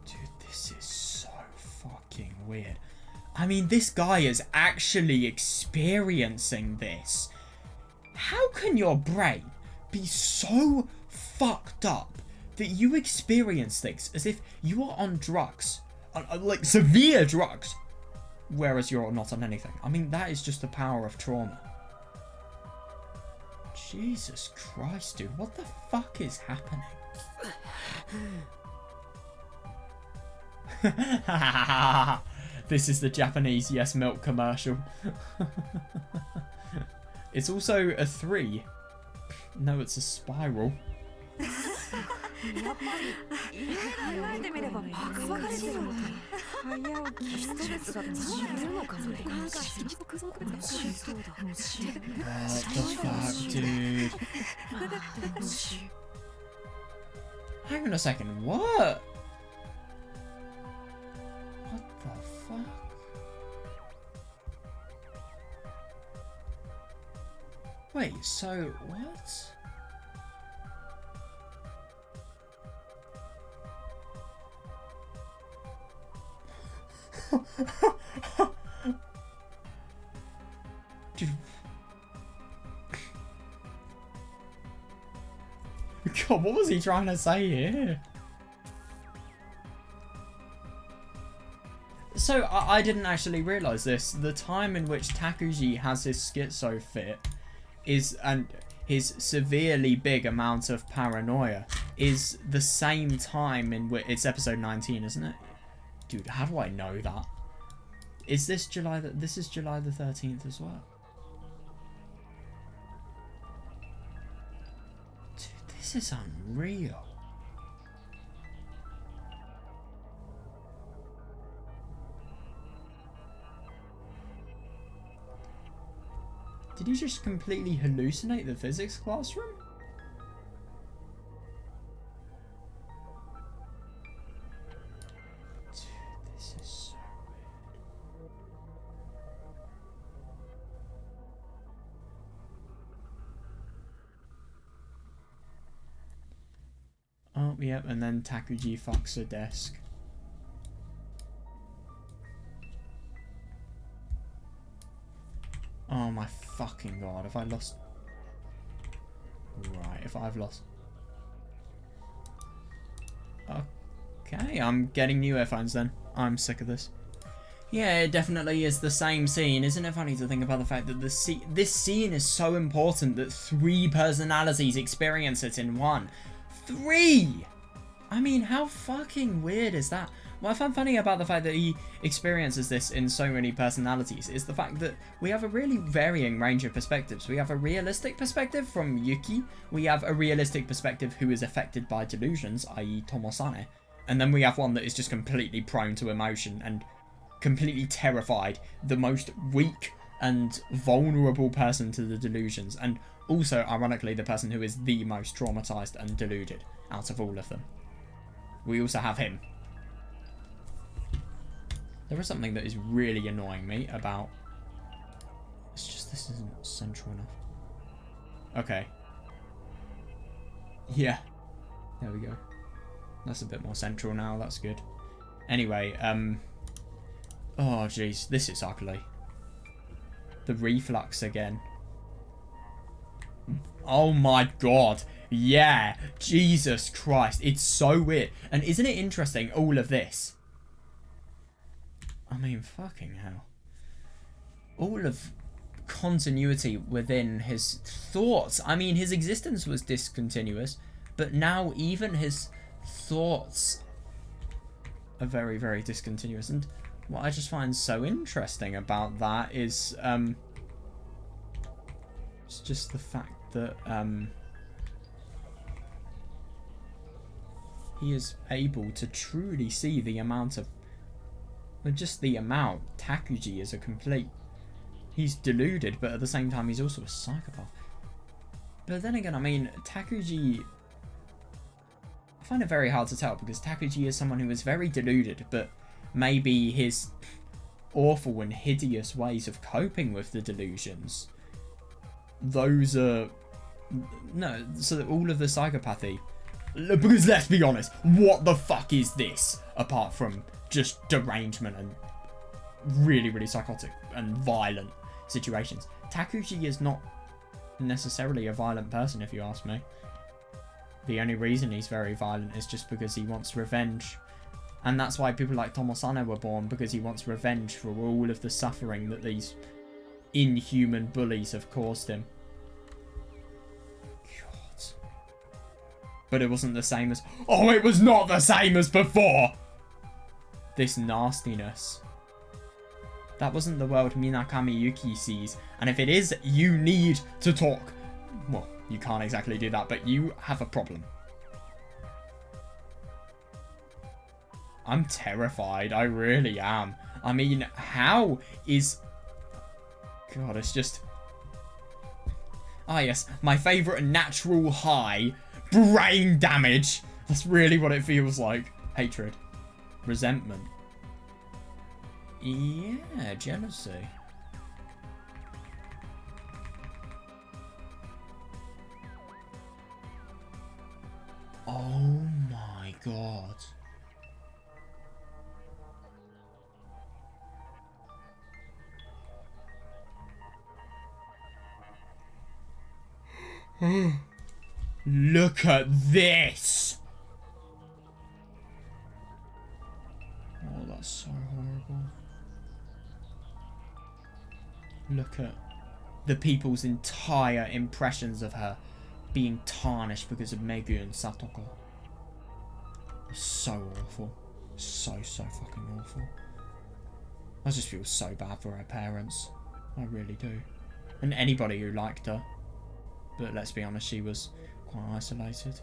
Dude, this is so fucking weird. I mean, this guy is actually experiencing this. How can your brain be so fucked up that you experience things as if you are on drugs, like severe drugs, whereas you're not on anything? I mean, that is just the power of trauma. Jesus Christ, dude, what the fuck is happening? This is the Japanese Yes Milk commercial. It's also a 3. No, it's a spiral. What the fuck, dude? Hang on a second, what? What the fuck? Wait, so what? Dude. God, what was he trying to say here? So, I didn't actually realise this. The time in which Takuji has his schizo fit and his severely big amount of paranoia is the same time in which... It's episode 19, isn't it? Dude, how do I know that? Is this July... This is July the 13th as well. Dude, this is unreal. Did he just completely hallucinate the physics classroom? Dude, this is so weird. Oh, yep, and then Takuji fucks her desk. Oh my fucking god, if I lost... Right, if I've lost... Okay, I'm getting new earphones then. I'm sick of this. Yeah, it definitely is the same scene. Isn't it funny to think about the fact that this scene is so important that 3 personalities experience it in one? 3! I mean, how fucking weird is that? What I find funny about the fact that he experiences this in so many personalities is the fact that we have a really varying range of perspectives. We have a realistic perspective from Yuki. We have a realistic perspective who is affected by delusions, i.e. Tomosane. And then we have one that is just completely prone to emotion and completely terrified. The most weak and vulnerable person to the delusions. And also, ironically, the person who is the most traumatized and deluded out of all of them. We also have him. There is something that is really annoying me about... It's just this isn't central enough. Okay. Yeah. There we go. That's a bit more central now. That's good. Anyway, oh, jeez. This is ugly. The reflux again. Oh my god. Yeah. Jesus Christ. It's so weird. And isn't it interesting, all of this? I mean, fucking hell. All of continuity within his thoughts. I mean, his existence was discontinuous, but now even his thoughts are very, very discontinuous. And what I just find so interesting about that is, it's just the fact that, he is able to truly see the amount of... Just the amount. Takuji is a complete... He's deluded, but at the same time he's also a psychopath. But then again, I mean, Takuji... I find it very hard to tell, because Takuji is someone who is very deluded, but maybe his awful and hideous ways of coping with the delusions, those are... No, so that all of the psychopathy... Because let's be honest, what the fuck is this? Apart from just derangement and really, really psychotic and violent situations. Takuji is not necessarily a violent person, if you ask me. The only reason he's very violent is just because he wants revenge. And that's why people like Tomosane were born, because he wants revenge for all of the suffering that these inhuman bullies have caused him. God. But it wasn't the same as... Oh, it was not the same as before! This nastiness. That wasn't the world Minakami Yuki sees. And if it is, you need to talk. Well, you can't exactly do that, but you have a problem. I'm terrified. I really am. I mean, how is... God, it's just... Ah, yes. My favourite natural high. Brain damage. That's really what it feels like. Hatred. Resentment. Yeah, jealousy. Oh my god. Look at this! Oh, that's so horrible. Look at the people's entire impressions of her being tarnished because of Megu and Satoko. So awful. So fucking awful. I just feel so bad for her parents. I really do. And anybody who liked her. But let's be honest, she was quite isolated.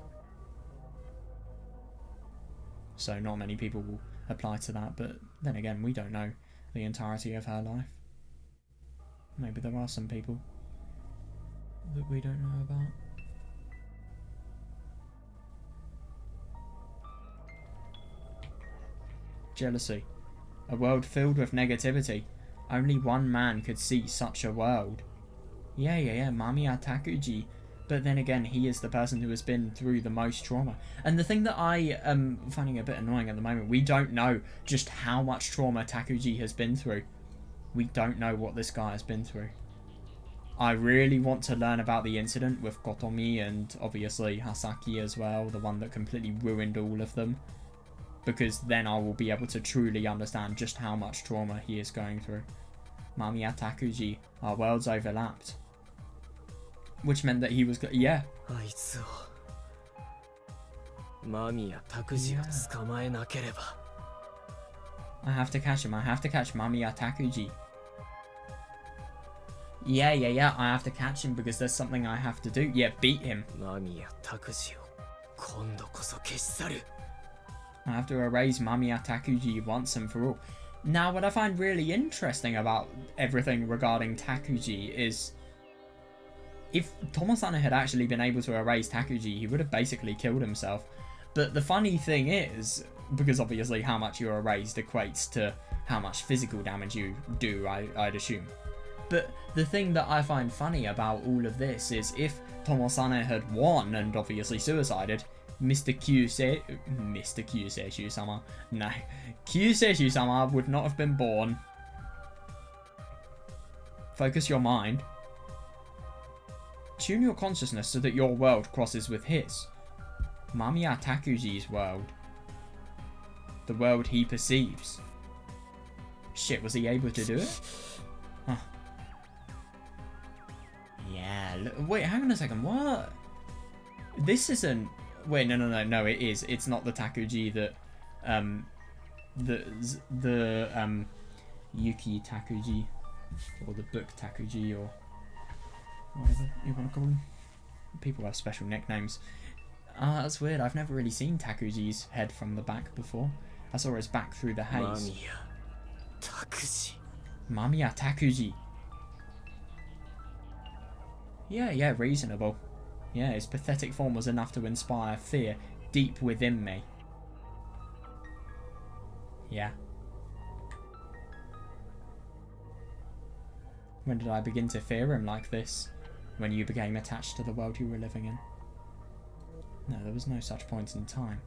So not many people will apply to that, but then again, we don't know the entirety of her life. Maybe there are some people that we don't know about. Jealousy. A world filled with negativity. Only one man could see such a world. Yeah, Mamiya Takuji. But then again, he is the person who has been through the most trauma. And the thing that I am finding a bit annoying at the moment, we don't know just how much trauma Takuji has been through. We don't know what this guy has been through. I really want to learn about the incident with Kotomi and obviously Hasaki as well, the one that completely ruined all of them. Because then I will be able to truly understand just how much trauma he is going through. Mamiya Takuji, our worlds overlapped. Which meant that he was... yeah. あいつをマミやタクジを捕まえなければ。 I have to catch him. I have to catch Mamiya Takuji. Yeah, I have to catch him because there's something I have to do. Yeah, beat him. マミやタクジを今度こそ消し去る。 I have to erase Mamiya Takuji once and for all. Now, what I find really interesting about everything regarding Takuji is... if Tomosane had actually been able to erase Takuji, he would have basically killed himself. But the funny thing is, because obviously how much you're erased equates to how much physical damage you do, I'd assume. But the thing that I find funny about all of this is if Tomosane had won and obviously suicided, Mr. Kyuseishu-sama, no, Kyuseishu-sama would not have been born. Focus your mind. Tune your consciousness so that your world crosses with his. Mamiya Takuji's world. The world he perceives. Shit, was he able to do it? Huh. Yeah, wait, hang on a second, what? This isn't... wait, no, it is. It's not the Takuji that, Yuki Takuji, or the book Takuji, or whatever you want to call them. People have special nicknames. That's weird. I've never really seen Takuji's head from the back before. I saw his back through the haze. Mamiya Takuji. Mamiya Takuji. Yeah, reasonable. Yeah, his pathetic form was enough to inspire fear deep within me. Yeah. When did I begin to fear him like this? When you became attached to the world you were living in? No, there was no such point in time.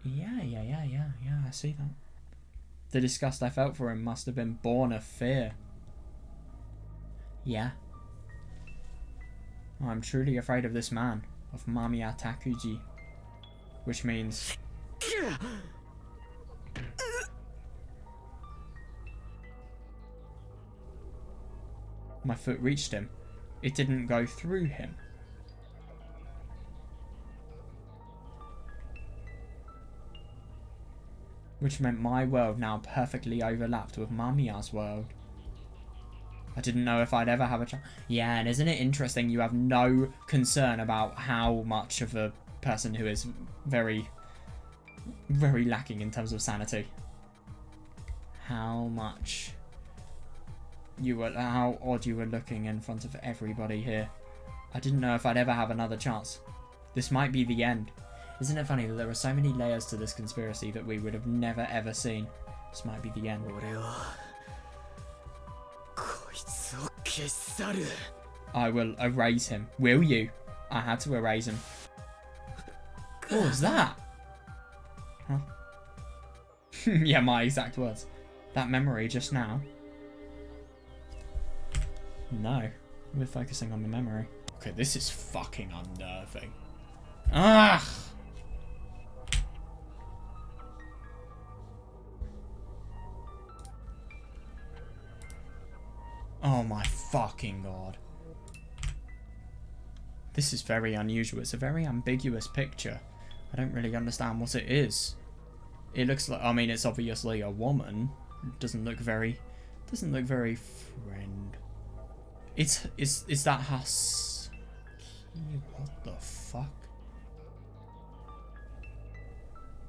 Yeah, I see that. The disgust I felt for him must have been born of fear. Yeah. I'm truly afraid of this man, of Mamiya Takuji. Which means... my foot reached him. It didn't go through him. Which meant my world now perfectly overlapped with Mamiya's world. I didn't know if I'd ever have a chance. Yeah, and isn't it interesting you have no concern about how much of a person who is very, very lacking in terms of sanity. How much you were, how odd you were looking in front of everybody here. I didn't know if I'd ever have another chance. This might be the end. Isn't it funny that there are so many layers to this conspiracy that we would have never ever seen? This might be the end. I will erase him. Will you? I had to erase him. What was that? Huh? Yeah, my exact words. That memory just now. No, we're focusing on the memory. Okay, this is fucking unnerving. Ah! Oh my fucking god. This is very unusual. It's a very ambiguous picture. I don't really understand what it is. It looks like, I mean, it's obviously a woman. It doesn't look very friend. Is that Hus? What the fuck?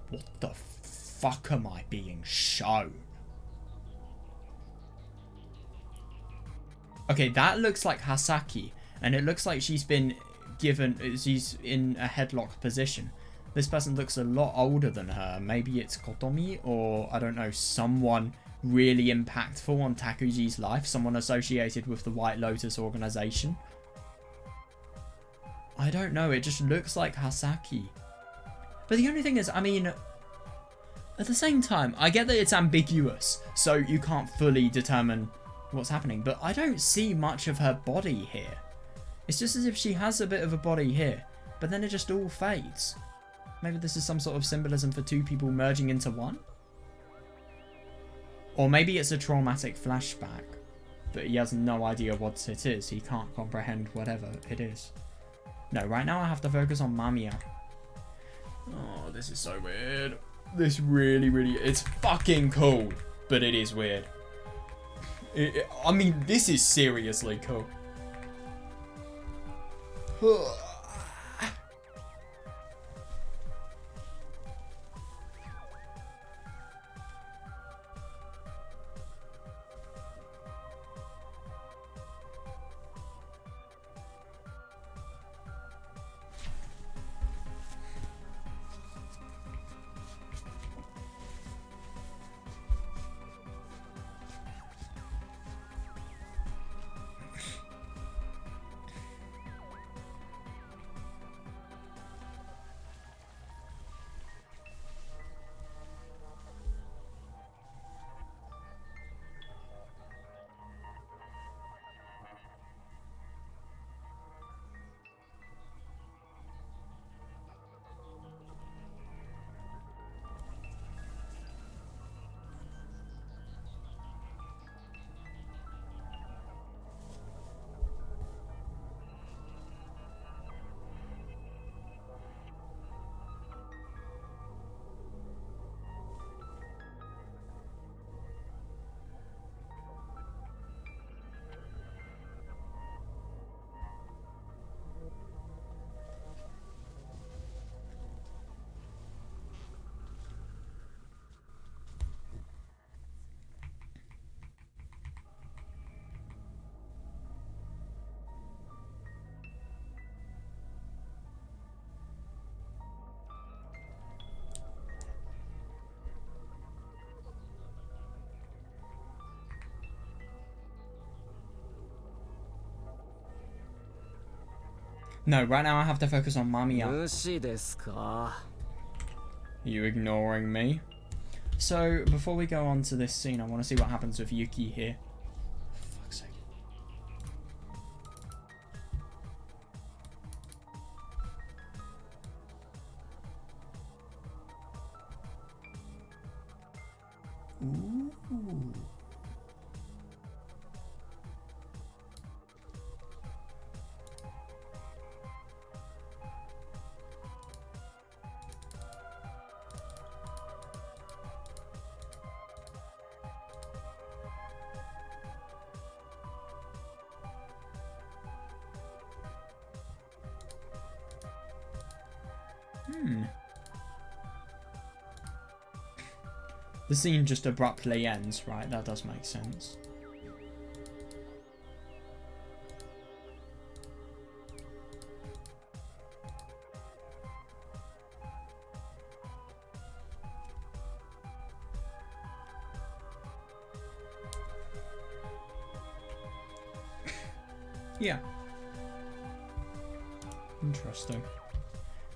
What the fuck am I being shown? Okay, that looks like Hasaki, and it looks like she's been given, she's in a headlock position. This person looks a lot older than her. Maybe it's Kotomi, or I don't know, someone really impactful on Takuji's life, someone associated with the White Lotus organization. I don't know, it just looks like Hasaki. But the only thing is, I mean, At the same time, I get that it's ambiguous, so you can't fully determine what's happening, but I don't see much of her body here. It's just as if she has a bit of a body here, but then it just all fades. Maybe this is some sort of symbolism for two people merging into one? Or maybe it's a traumatic flashback, but he has no idea what it is. He can't comprehend whatever it is. No, right now I have to focus on Mamiya. Oh, this is so weird. This really, it's fucking cool, but it is weird. I mean, this is seriously cool. No, right now I have to focus on Mamiya. 無視ですか? Are you ignoring me? So, before we go on to this scene, I want to see what happens with Yuki here. For fuck's sake. Ooh. The scene just abruptly ends, right? That does make sense. Yeah. Interesting.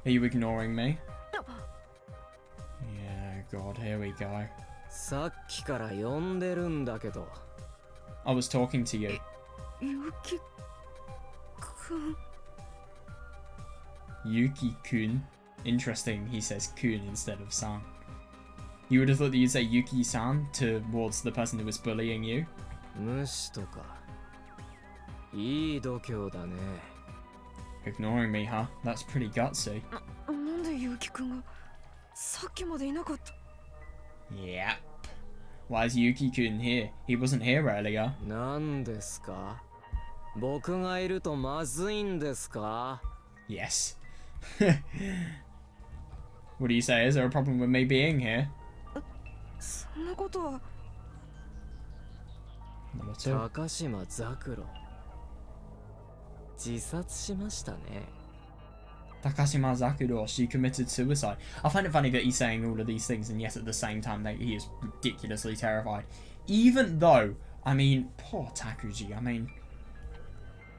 Are you ignoring me? Yeah, God, here we go. さっきから呼んでるんだけど。 I was talking to you. ゆきくん Yuki-kun. Interesting, he says kun instead of san. You would have thought that you'd say Yuki-san towards the person who was bullying you. 無視とか。いい度胸だね。 Ignoring me, huh? That's pretty gutsy. なんでゆきくんがさっきまでいなかった Yep. Why is Yuki-kun here? He wasn't here earlier. なんですか? 僕がいるとまずいんですか? Yes. What do you say? Is there a problem with me being here? そんなことは Number two. 高島ザクロ。自殺しましたね。 Takashima Zakuro, she committed suicide. I find it funny that he's saying all of these things, and yet at the same time that he is ridiculously terrified. Even though, I mean, poor Takuji, I mean,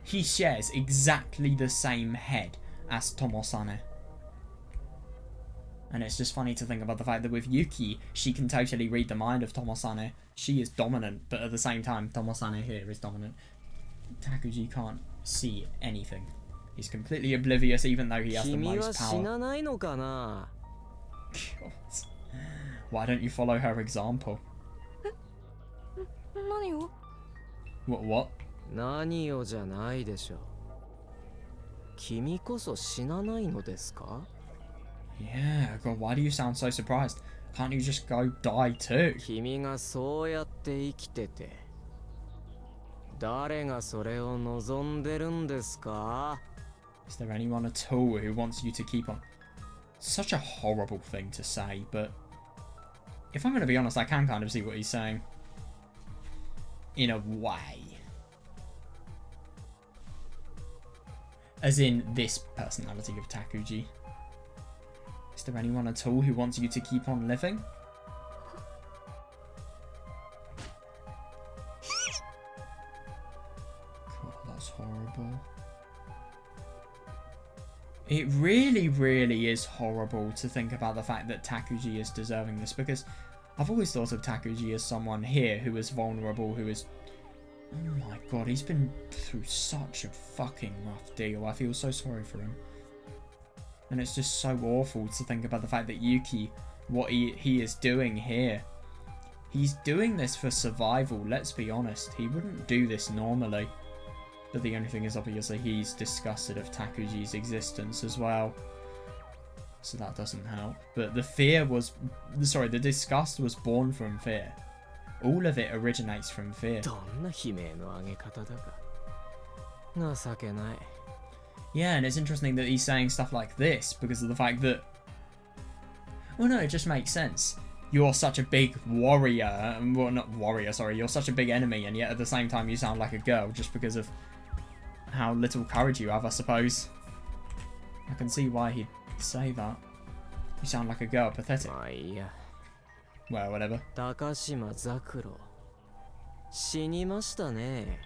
he shares exactly the same head as Tomosane. And it's just funny to think about the fact that with Yuki, she can totally read the mind of Tomosane. She is dominant, but at the same time, Tomosane here is dominant. Takuji can't see anything. He's completely oblivious, even though he has the most power. God. Why don't you follow her example? What? 何をじゃないでしょ。君こそ死なないのですか? Yeah, God, why do you sound so surprised? Can't you just go die too? 君がそうやって生きてて、誰がそれを望んでるんですか? Is there anyone at all who wants you to keep on? Such a horrible thing to say, but if I'm going to be honest, I can kind of see what he's saying. In a way. As in this personality of Takuji. Is there anyone at all who wants you to keep on living? God, that's horrible. It really, really is horrible to think about the fact that Takuji is deserving this, because I've always thought of Takuji as someone here who is vulnerable, who is... Oh my god, he's been through such a fucking rough deal. I feel so sorry for him. And it's just so awful to think about the fact that Yuki, what he is doing here. He's doing this for survival, let's be honest. He wouldn't do this normally. But the only thing is, obviously, he's disgusted of Takuji's existence as well. So that doesn't help. But the fear was... Sorry, the disgust was born from fear. All of it originates from fear. どんな悲鳴の上げ方だか。情けない。 Yeah, and it's interesting that he's saying stuff like this because of the fact that... Well, no, it just makes sense. You're such a big warrior... Well, not warrior, sorry. You're such a big enemy, and yet at the same time you sound like a girl just because of how little courage you have, I suppose. I can see why he'd say that. You sound like a girl, pathetic. まあいいや。 Well, whatever. 高島桜死にましたね。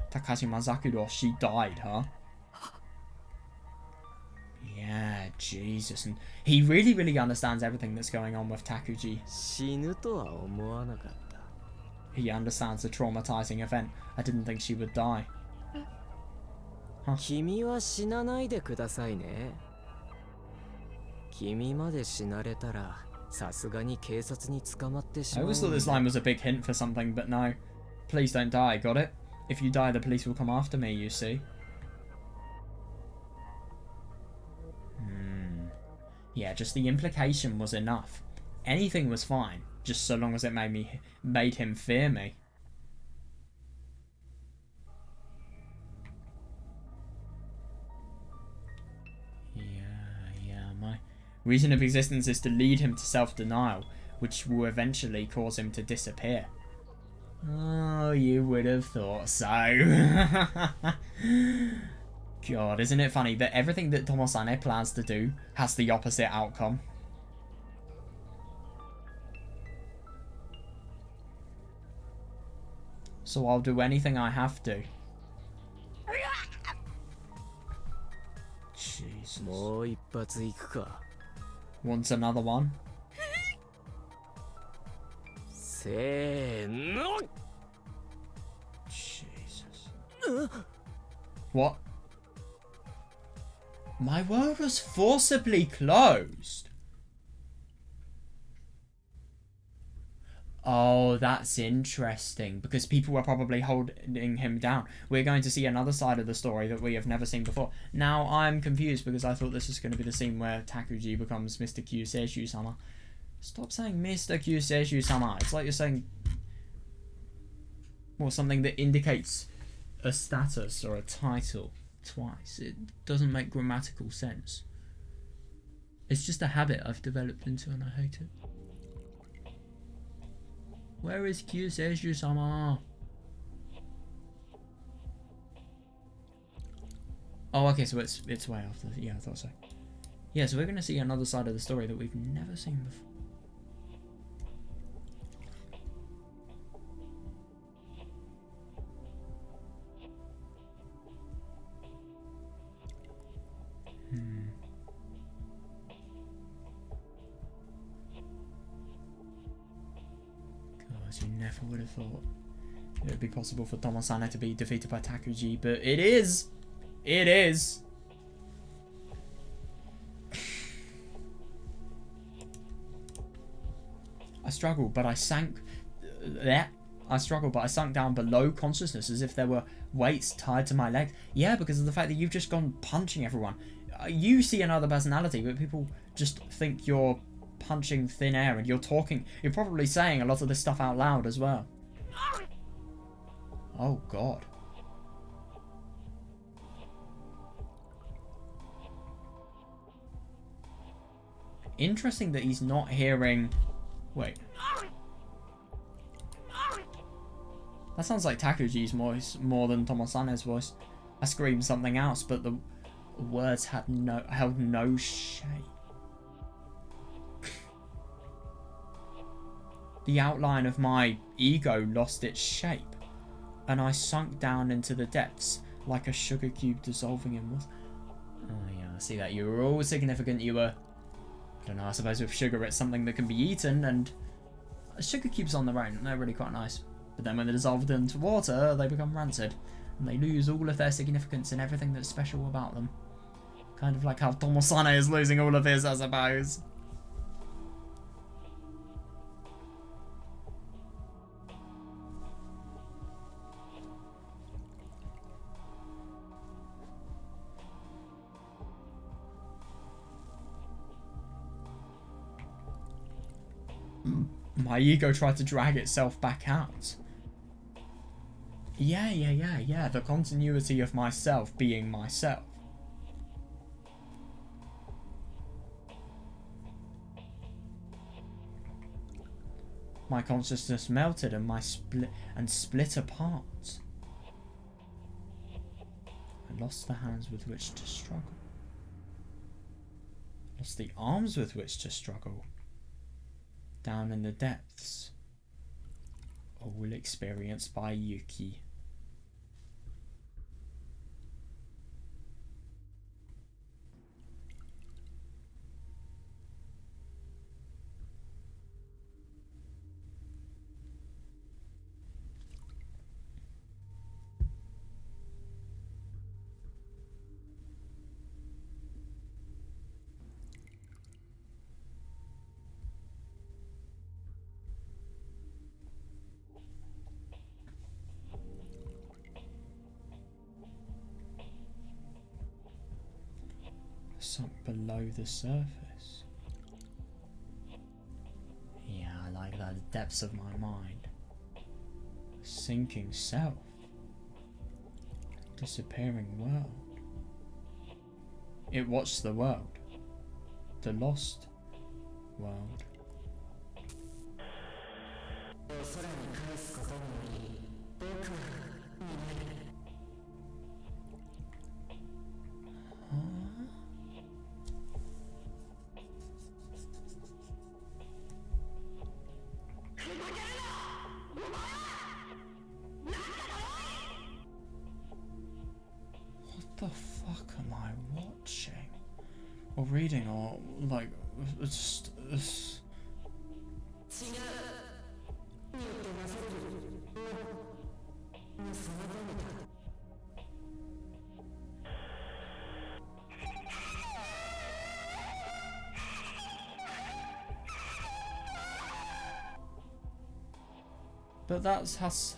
Takashima Zakuro, she died, huh? Yeah, Jesus. And he really, really understands everything that's going on with Takuji. 死ぬとは思わなかった。 He understands the traumatizing event. I didn't think she would die. 君は死なないでくださいね。君まで死なれたらさすがに警察に捕まってし I まう。 always thought this line was a big hint for something, but no. Please don't die, got it? If you die, the police will come after me, you see. Yeah, just the implication was enough. Anything was fine, just so long as it made him fear me. Yeah, my reason of existence is to lead him to self-denial, which will eventually cause him to disappear. Oh, you would have thought so. God, isn't it funny that everything that Tomosane plans to do has the opposite outcome? So I'll do anything I have to. Jesus. もう一発行くか。 Wants another one? せーの。 Jesus. What? My world was forcibly closed. Oh, that's interesting, because people were probably holding him down. We're going to see another side of the story that we have never seen before. Now, I'm confused, because I thought this was going to be the scene where Takuji becomes Mr. Kyuseishu-sama. Stop saying Mr. Kyuseishu-sama. It's like you're saying... Well, something that indicates a status or a title twice. It doesn't make grammatical sense. It's just a habit I've developed into and I hate it. Where is Kyuseishu-sama? Oh, okay, so it's way after. Yeah, I thought so. Yeah, so we're going to see another side of the story that we've never seen before. Never would have thought it would be possible for Tomosane to be defeated by Takuji, but it is! It is! I struggled, but I sunk down below consciousness as if there were weights tied to my legs. Yeah, because of the fact that you've just gone punching everyone. You see another personality, but people just think you're punching thin air and you're probably saying a lot of this stuff out loud as well. Oh god. Interesting that he's not hearing... Wait. That sounds like Takuji's voice more than Tomosane's voice. I screamed something else, but the words held no shape. The outline of my ego lost its shape, and I sunk down into the depths like a sugar cube dissolving in water. Oh yeah, I see that. You were all significant. You were... I don't know, I suppose with sugar it's something that can be eaten, and sugar cubes on their own, they're really quite nice. But then when they're dissolved into water, they become rancid, and they lose all of their significance and everything that's special about them. Kind of like how Tomosane is losing all of his, I suppose. My ego tried to drag itself back out. Yeah. The continuity of myself being myself. My consciousness melted and split apart. I lost the hands with which to struggle. Lost the arms with which to struggle. Down in the depths. All experienced by Yuki. Sunk below the surface. Yeah, I like that. The depths of my mind. Sinking self. Disappearing world. It watched the world. The lost world. What the fuck am I watching? Or reading, or like, just... But that's Hasaki.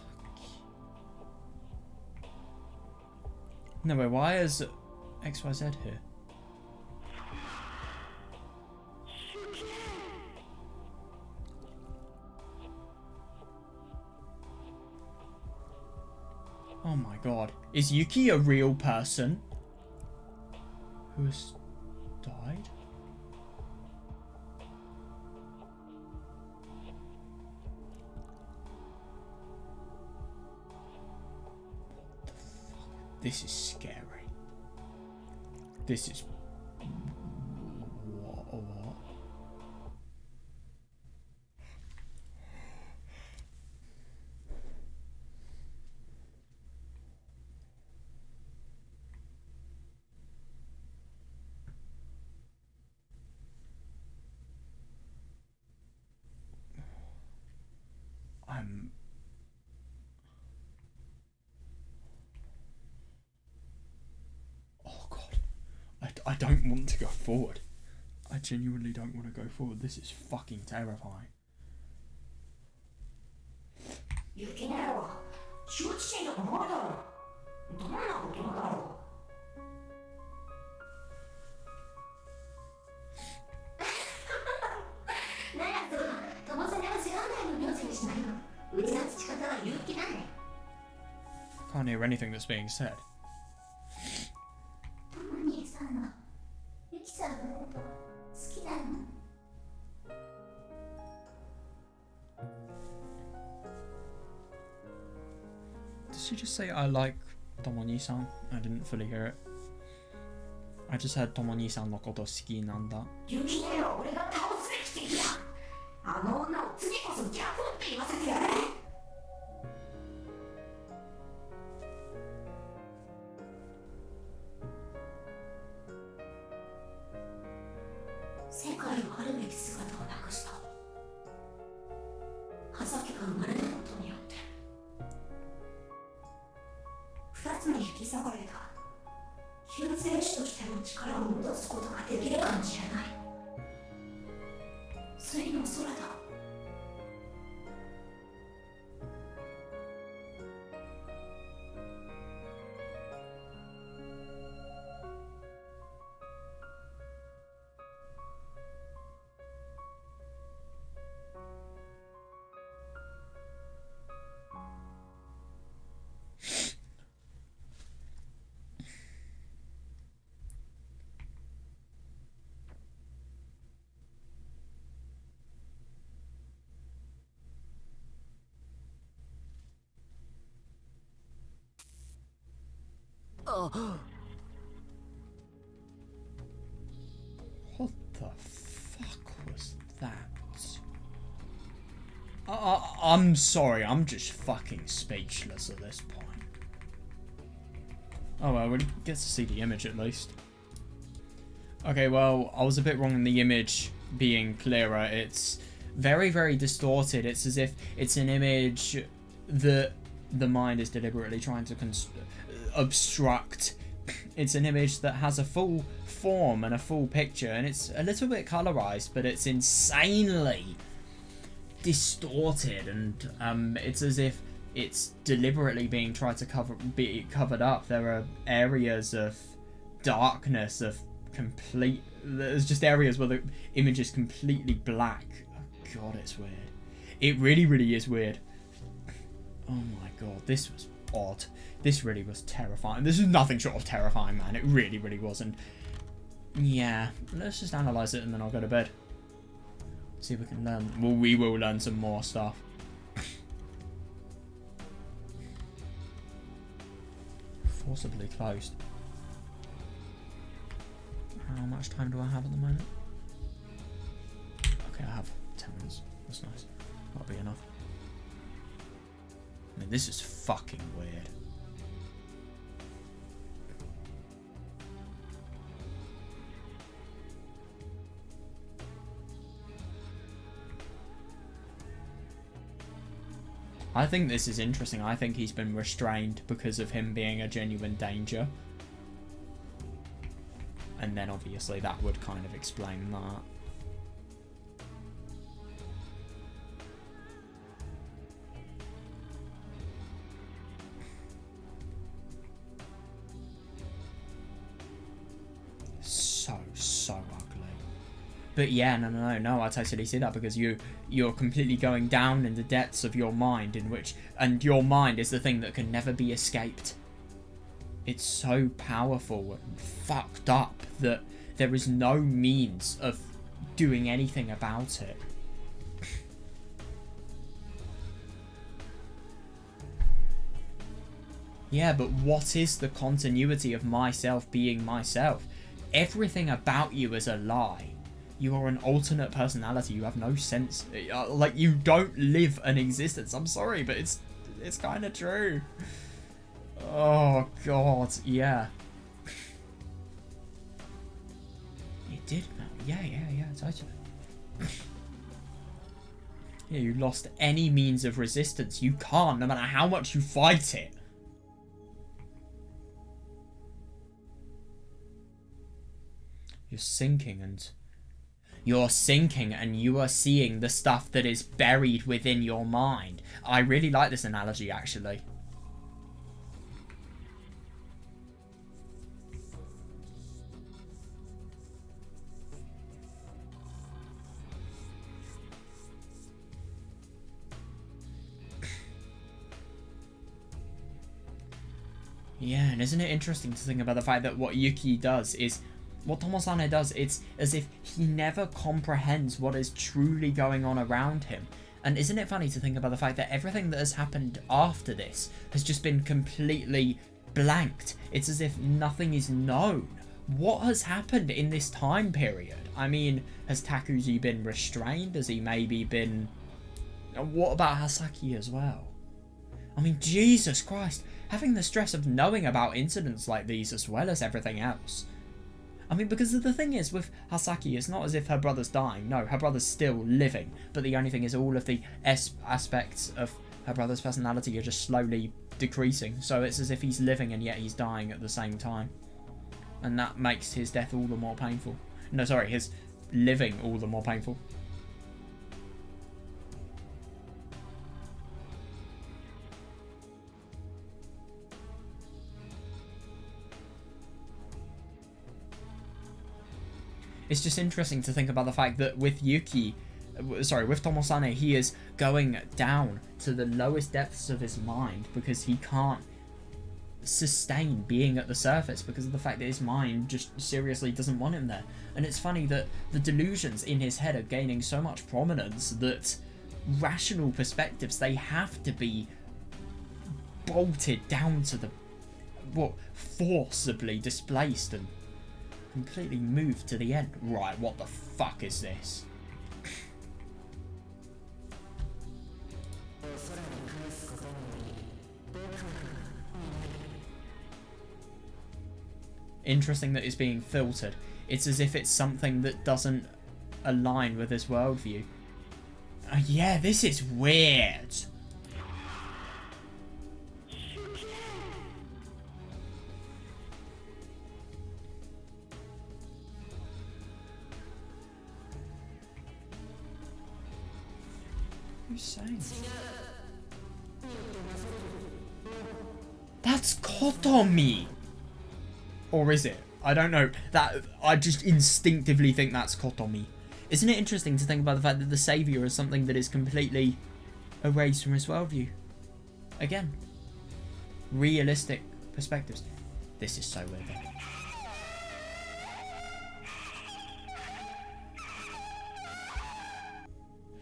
No, wait, why is XYZ here? Oh my god. Is Yuki a real person who has died? This is scary. This is... What? Oh god. I don't want to go forward. I genuinely don't want to go forward. This is fucking terrifying. 雪なろ羞恥心だと思うだろう。どんなことだろう。ならそうだ。友さんは知らないの名字にしないの。うちの父方は勇気だね。 I can't hear anything that's being said. トモ兄さんのユキさんのこと好きなの。 Did she just say I like Tomoni-san? I didn't fully hear it. I just heard Tomoni-san no koto suki nanda. ユキだよ、俺が倒すべき敵だ。あの女を次こそギャフって言わせてやれ。世界をあるべき姿をなくした。葉崎が生まれたことによって二つに引き裂かれた。救世主としての力を戻すことができるかもしれない。水の空だ。What the fuck was that? I'm sorry, I'm just fucking speechless at this point. Oh well, we get to see the image at least. Okay, well, I was a bit wrong in the image being clearer. It's very, very distorted. It's as if it's an image that the mind is deliberately trying to obstruct. It's an image that has a full form and a full picture, and it's a little bit colorized, but it's insanely distorted, and it's as if it's deliberately being tried to be covered up. There are areas of darkness, of complete. There's just areas where the image is completely black. Oh god, it's weird. It really, really is weird. Oh my god, this was odd. This really was terrifying. This is nothing short of terrifying, man. It really, really wasn't. Yeah, let's just analyze it and then I'll go to bed. See if we can learn. Well, we will learn some more stuff. Forcibly closed. How much time do I have at the moment? Okay, I have 10 minutes. That's nice. That'll be enough. I mean, this is fucking weird. I think this is interesting. I think he's been restrained because of him being a genuine danger. And then obviously that would kind of explain that. So ugly. But yeah, no, I totally see that, because you're completely going down in the depths of your mind, and your mind is the thing that can never be escaped. It's so powerful and fucked up that there is no means of doing anything about it. Yeah, but what is the continuity of myself being myself? Everything about you is a lie. You are an alternate personality. You have no sense. Like, you don't live an existence. I'm sorry, but it's kind of true. Oh, God. Yeah. It did, man. Yeah, totally. Yeah, you lost any means of resistance. You can't, no matter how much you fight it. You're sinking and you are seeing the stuff that is buried within your mind. I really like this analogy, actually. Yeah, and isn't it interesting to think about the fact that what Yuki does is, what Tomosane does, it's as if he never comprehends what is truly going on around him. And isn't it funny to think about the fact that everything that has happened after this has just been completely blanked? It's as if nothing is known. What has happened in this time period? I mean, has Takuji been restrained? Has he maybe been... What about Hasaki as well? I mean, Jesus Christ, having the stress of knowing about incidents like these as well as everything else. I mean, because the thing is, with Hasaki, it's not as if her brother's dying. No, her brother's still living. But the only thing is all of the aspects of her brother's personality are just slowly decreasing. So it's as if he's living and yet he's dying at the same time. And that makes his death all the more painful. No, sorry, his living all the more painful. It's just interesting to think about the fact that with with Tomosane, he is going down to the lowest depths of his mind because he can't sustain being at the surface because of the fact that his mind just seriously doesn't want him there. And it's funny that the delusions in his head are gaining so much prominence that rational perspectives, they have to be bolted down to the, forcibly displaced and completely moved to the end. Right, what the fuck is this? Interesting that it's being filtered. It's as if it's something that doesn't align with his worldview. Yeah, this is weird. Who's saying? That's Kotomi! Or is it? I don't know. That I just instinctively think that's Kotomi. Isn't it interesting to think about the fact that the Saviour is something that is completely erased from his worldview? Again, realistic perspectives. This is so weird.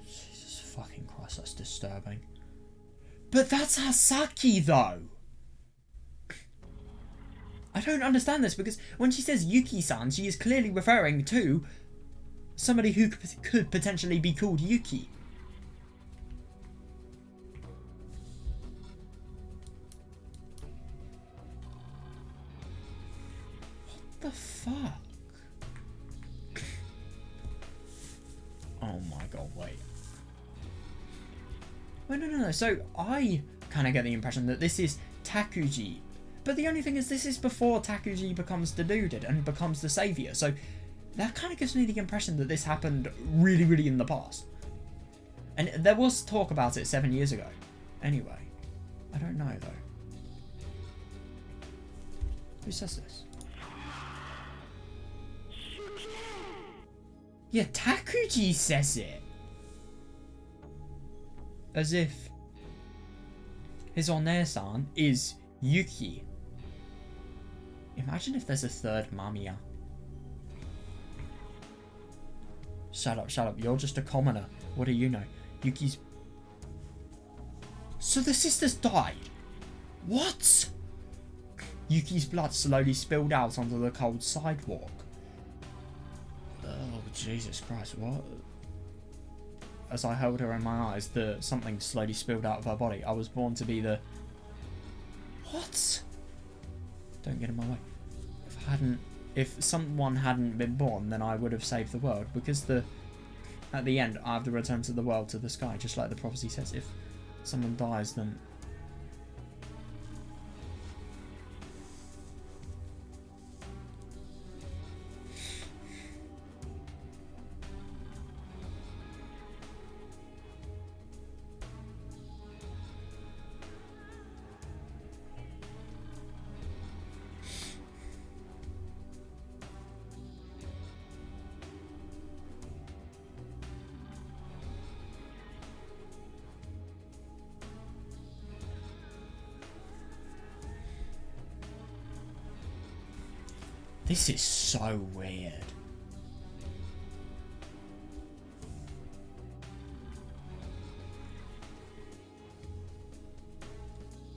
Jesus fucking Christ, that's disturbing. But that's Hasaki though! I don't understand this because when she says Yuki-san, she is clearly referring to somebody who could potentially be called Yuki. What the fuck? Oh my god, wait. Wait, no. So I kind of get the impression that this is Takuji. But the only thing is, this is before Takuji becomes deluded and becomes the saviour. So that kind of gives me the impression that this happened really, really in the past. And there was talk about it 7 years ago. Anyway, I don't know though. Who says this? Yeah, Takuji says it. As if his One-san is Yuki. Imagine if there's a third Mamiya. Shut up. You're just a commoner. What do you know? Yuki's... So the sisters died? What? Yuki's blood slowly spilled out onto the cold sidewalk. Oh, Jesus Christ, what? As I held her in my eyes, something slowly spilled out of her body. I was born to be the... What? Don't get in my way. If someone hadn't been born, then I would have saved the world, because the at the end, I have to return to the world, to the sky, just like the prophecy says. If someone dies, then... This is so weird.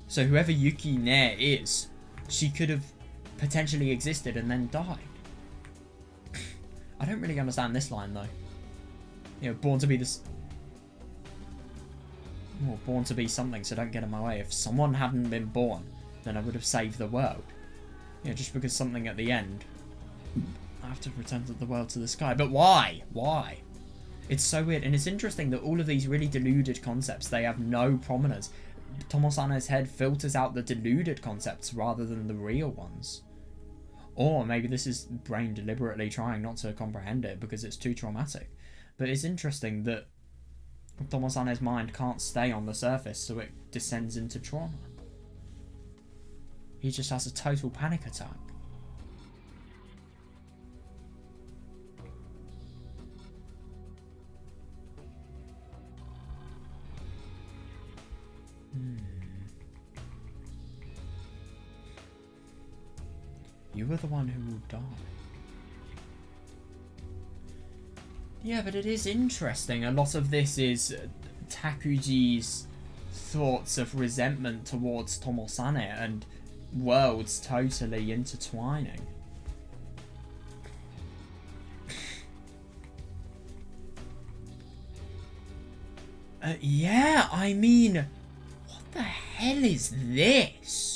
So whoever Yuki Ne is, she could have potentially existed and then died. I don't really understand this line though. You know, born to be this... Well, born to be something, so don't get in my way. If someone hadn't been born, then I would have saved the world. You know, just because something at the end, I have to return to the world, to the sky. But why? Why? It's so weird. And it's interesting that all of these really deluded concepts, they have no prominence. Tomosane's head filters out the deluded concepts rather than the real ones. Or maybe this is brain deliberately trying not to comprehend it because it's too traumatic. But it's interesting that Tomosane's mind can't stay on the surface, so it descends into trauma. He just has a total panic attack. You were the one who will die. Yeah, but it is interesting. A lot of this is Takuji's thoughts of resentment towards Tomosane and worlds totally intertwining. Yeah, I mean, what the hell is this?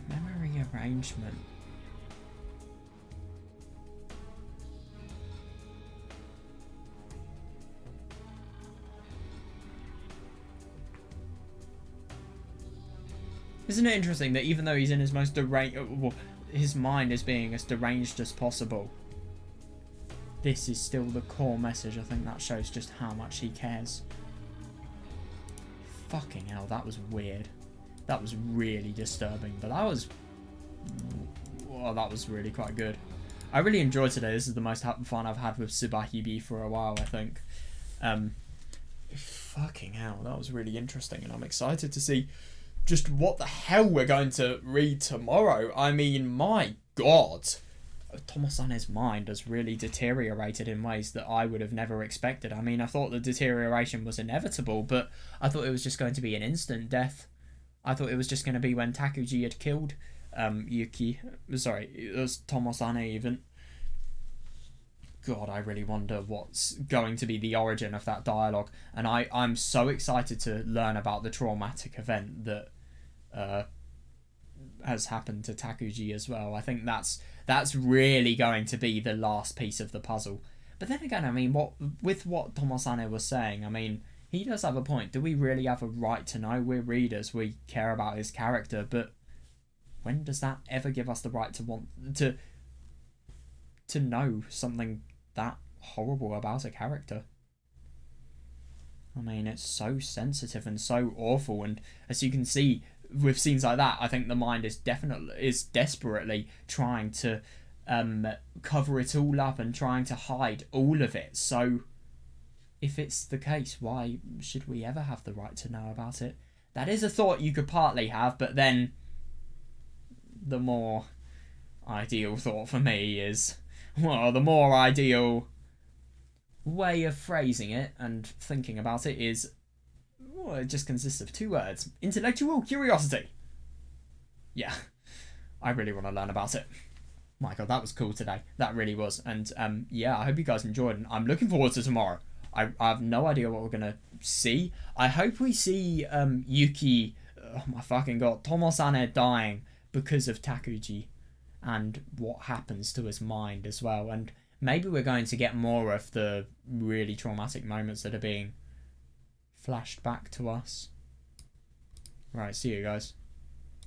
Memory arrangement. Isn't it interesting that even though he's in his most deranged, well, his mind is being as deranged as possible, this is still the core message. I think that shows just how much he cares. Fucking hell, that was weird. That was really disturbing, but that was... Well, that was really quite good. I really enjoyed today. This is the most fun I've had with Subarashiki Hibi for a while, I think. Fucking hell, that was really interesting, and I'm excited to see just what the hell we're going to read tomorrow. I mean, my god. Tomosane's mind has really deteriorated in ways that I would have never expected. I mean, I thought the deterioration was inevitable, but I thought it was just going to be an instant death. I thought it was just going to be when Takuji had killed Yuki. Sorry, it was Tomosane even. God, I really wonder what's going to be the origin of that dialogue. And I'm so excited to learn about the traumatic event that has happened to Takuji as well. I think that's really going to be the last piece of the puzzle. But then again, I mean, what Tomosane was saying, I mean, he does have a point. Do we really have a right to know? We're readers. We care about his character, but when does that ever give us the right to want to know something that horrible about a character? I mean, it's so sensitive and so awful, and as you can see with scenes like that, I think the mind is desperately trying to cover it all up and trying to hide all of it. So if it's the case, why should we ever have the right to know about it? That is a thought you could partly have, but then the more ideal thought for me is, well, the more ideal way of phrasing it and thinking about it is, well, it just consists of 2 words: intellectual curiosity. Yeah, I really want to learn about it. My god, that was cool today. That really was. And yeah, I hope you guys enjoyed, and I'm looking forward to tomorrow. I have no idea what we're gonna see. I hope we see Yuki, oh my fucking god, Tomosane dying because of Takuji, and what happens to his mind as well. And maybe we're going to get more of the really traumatic moments that are being flashed back to us. Right, see you guys.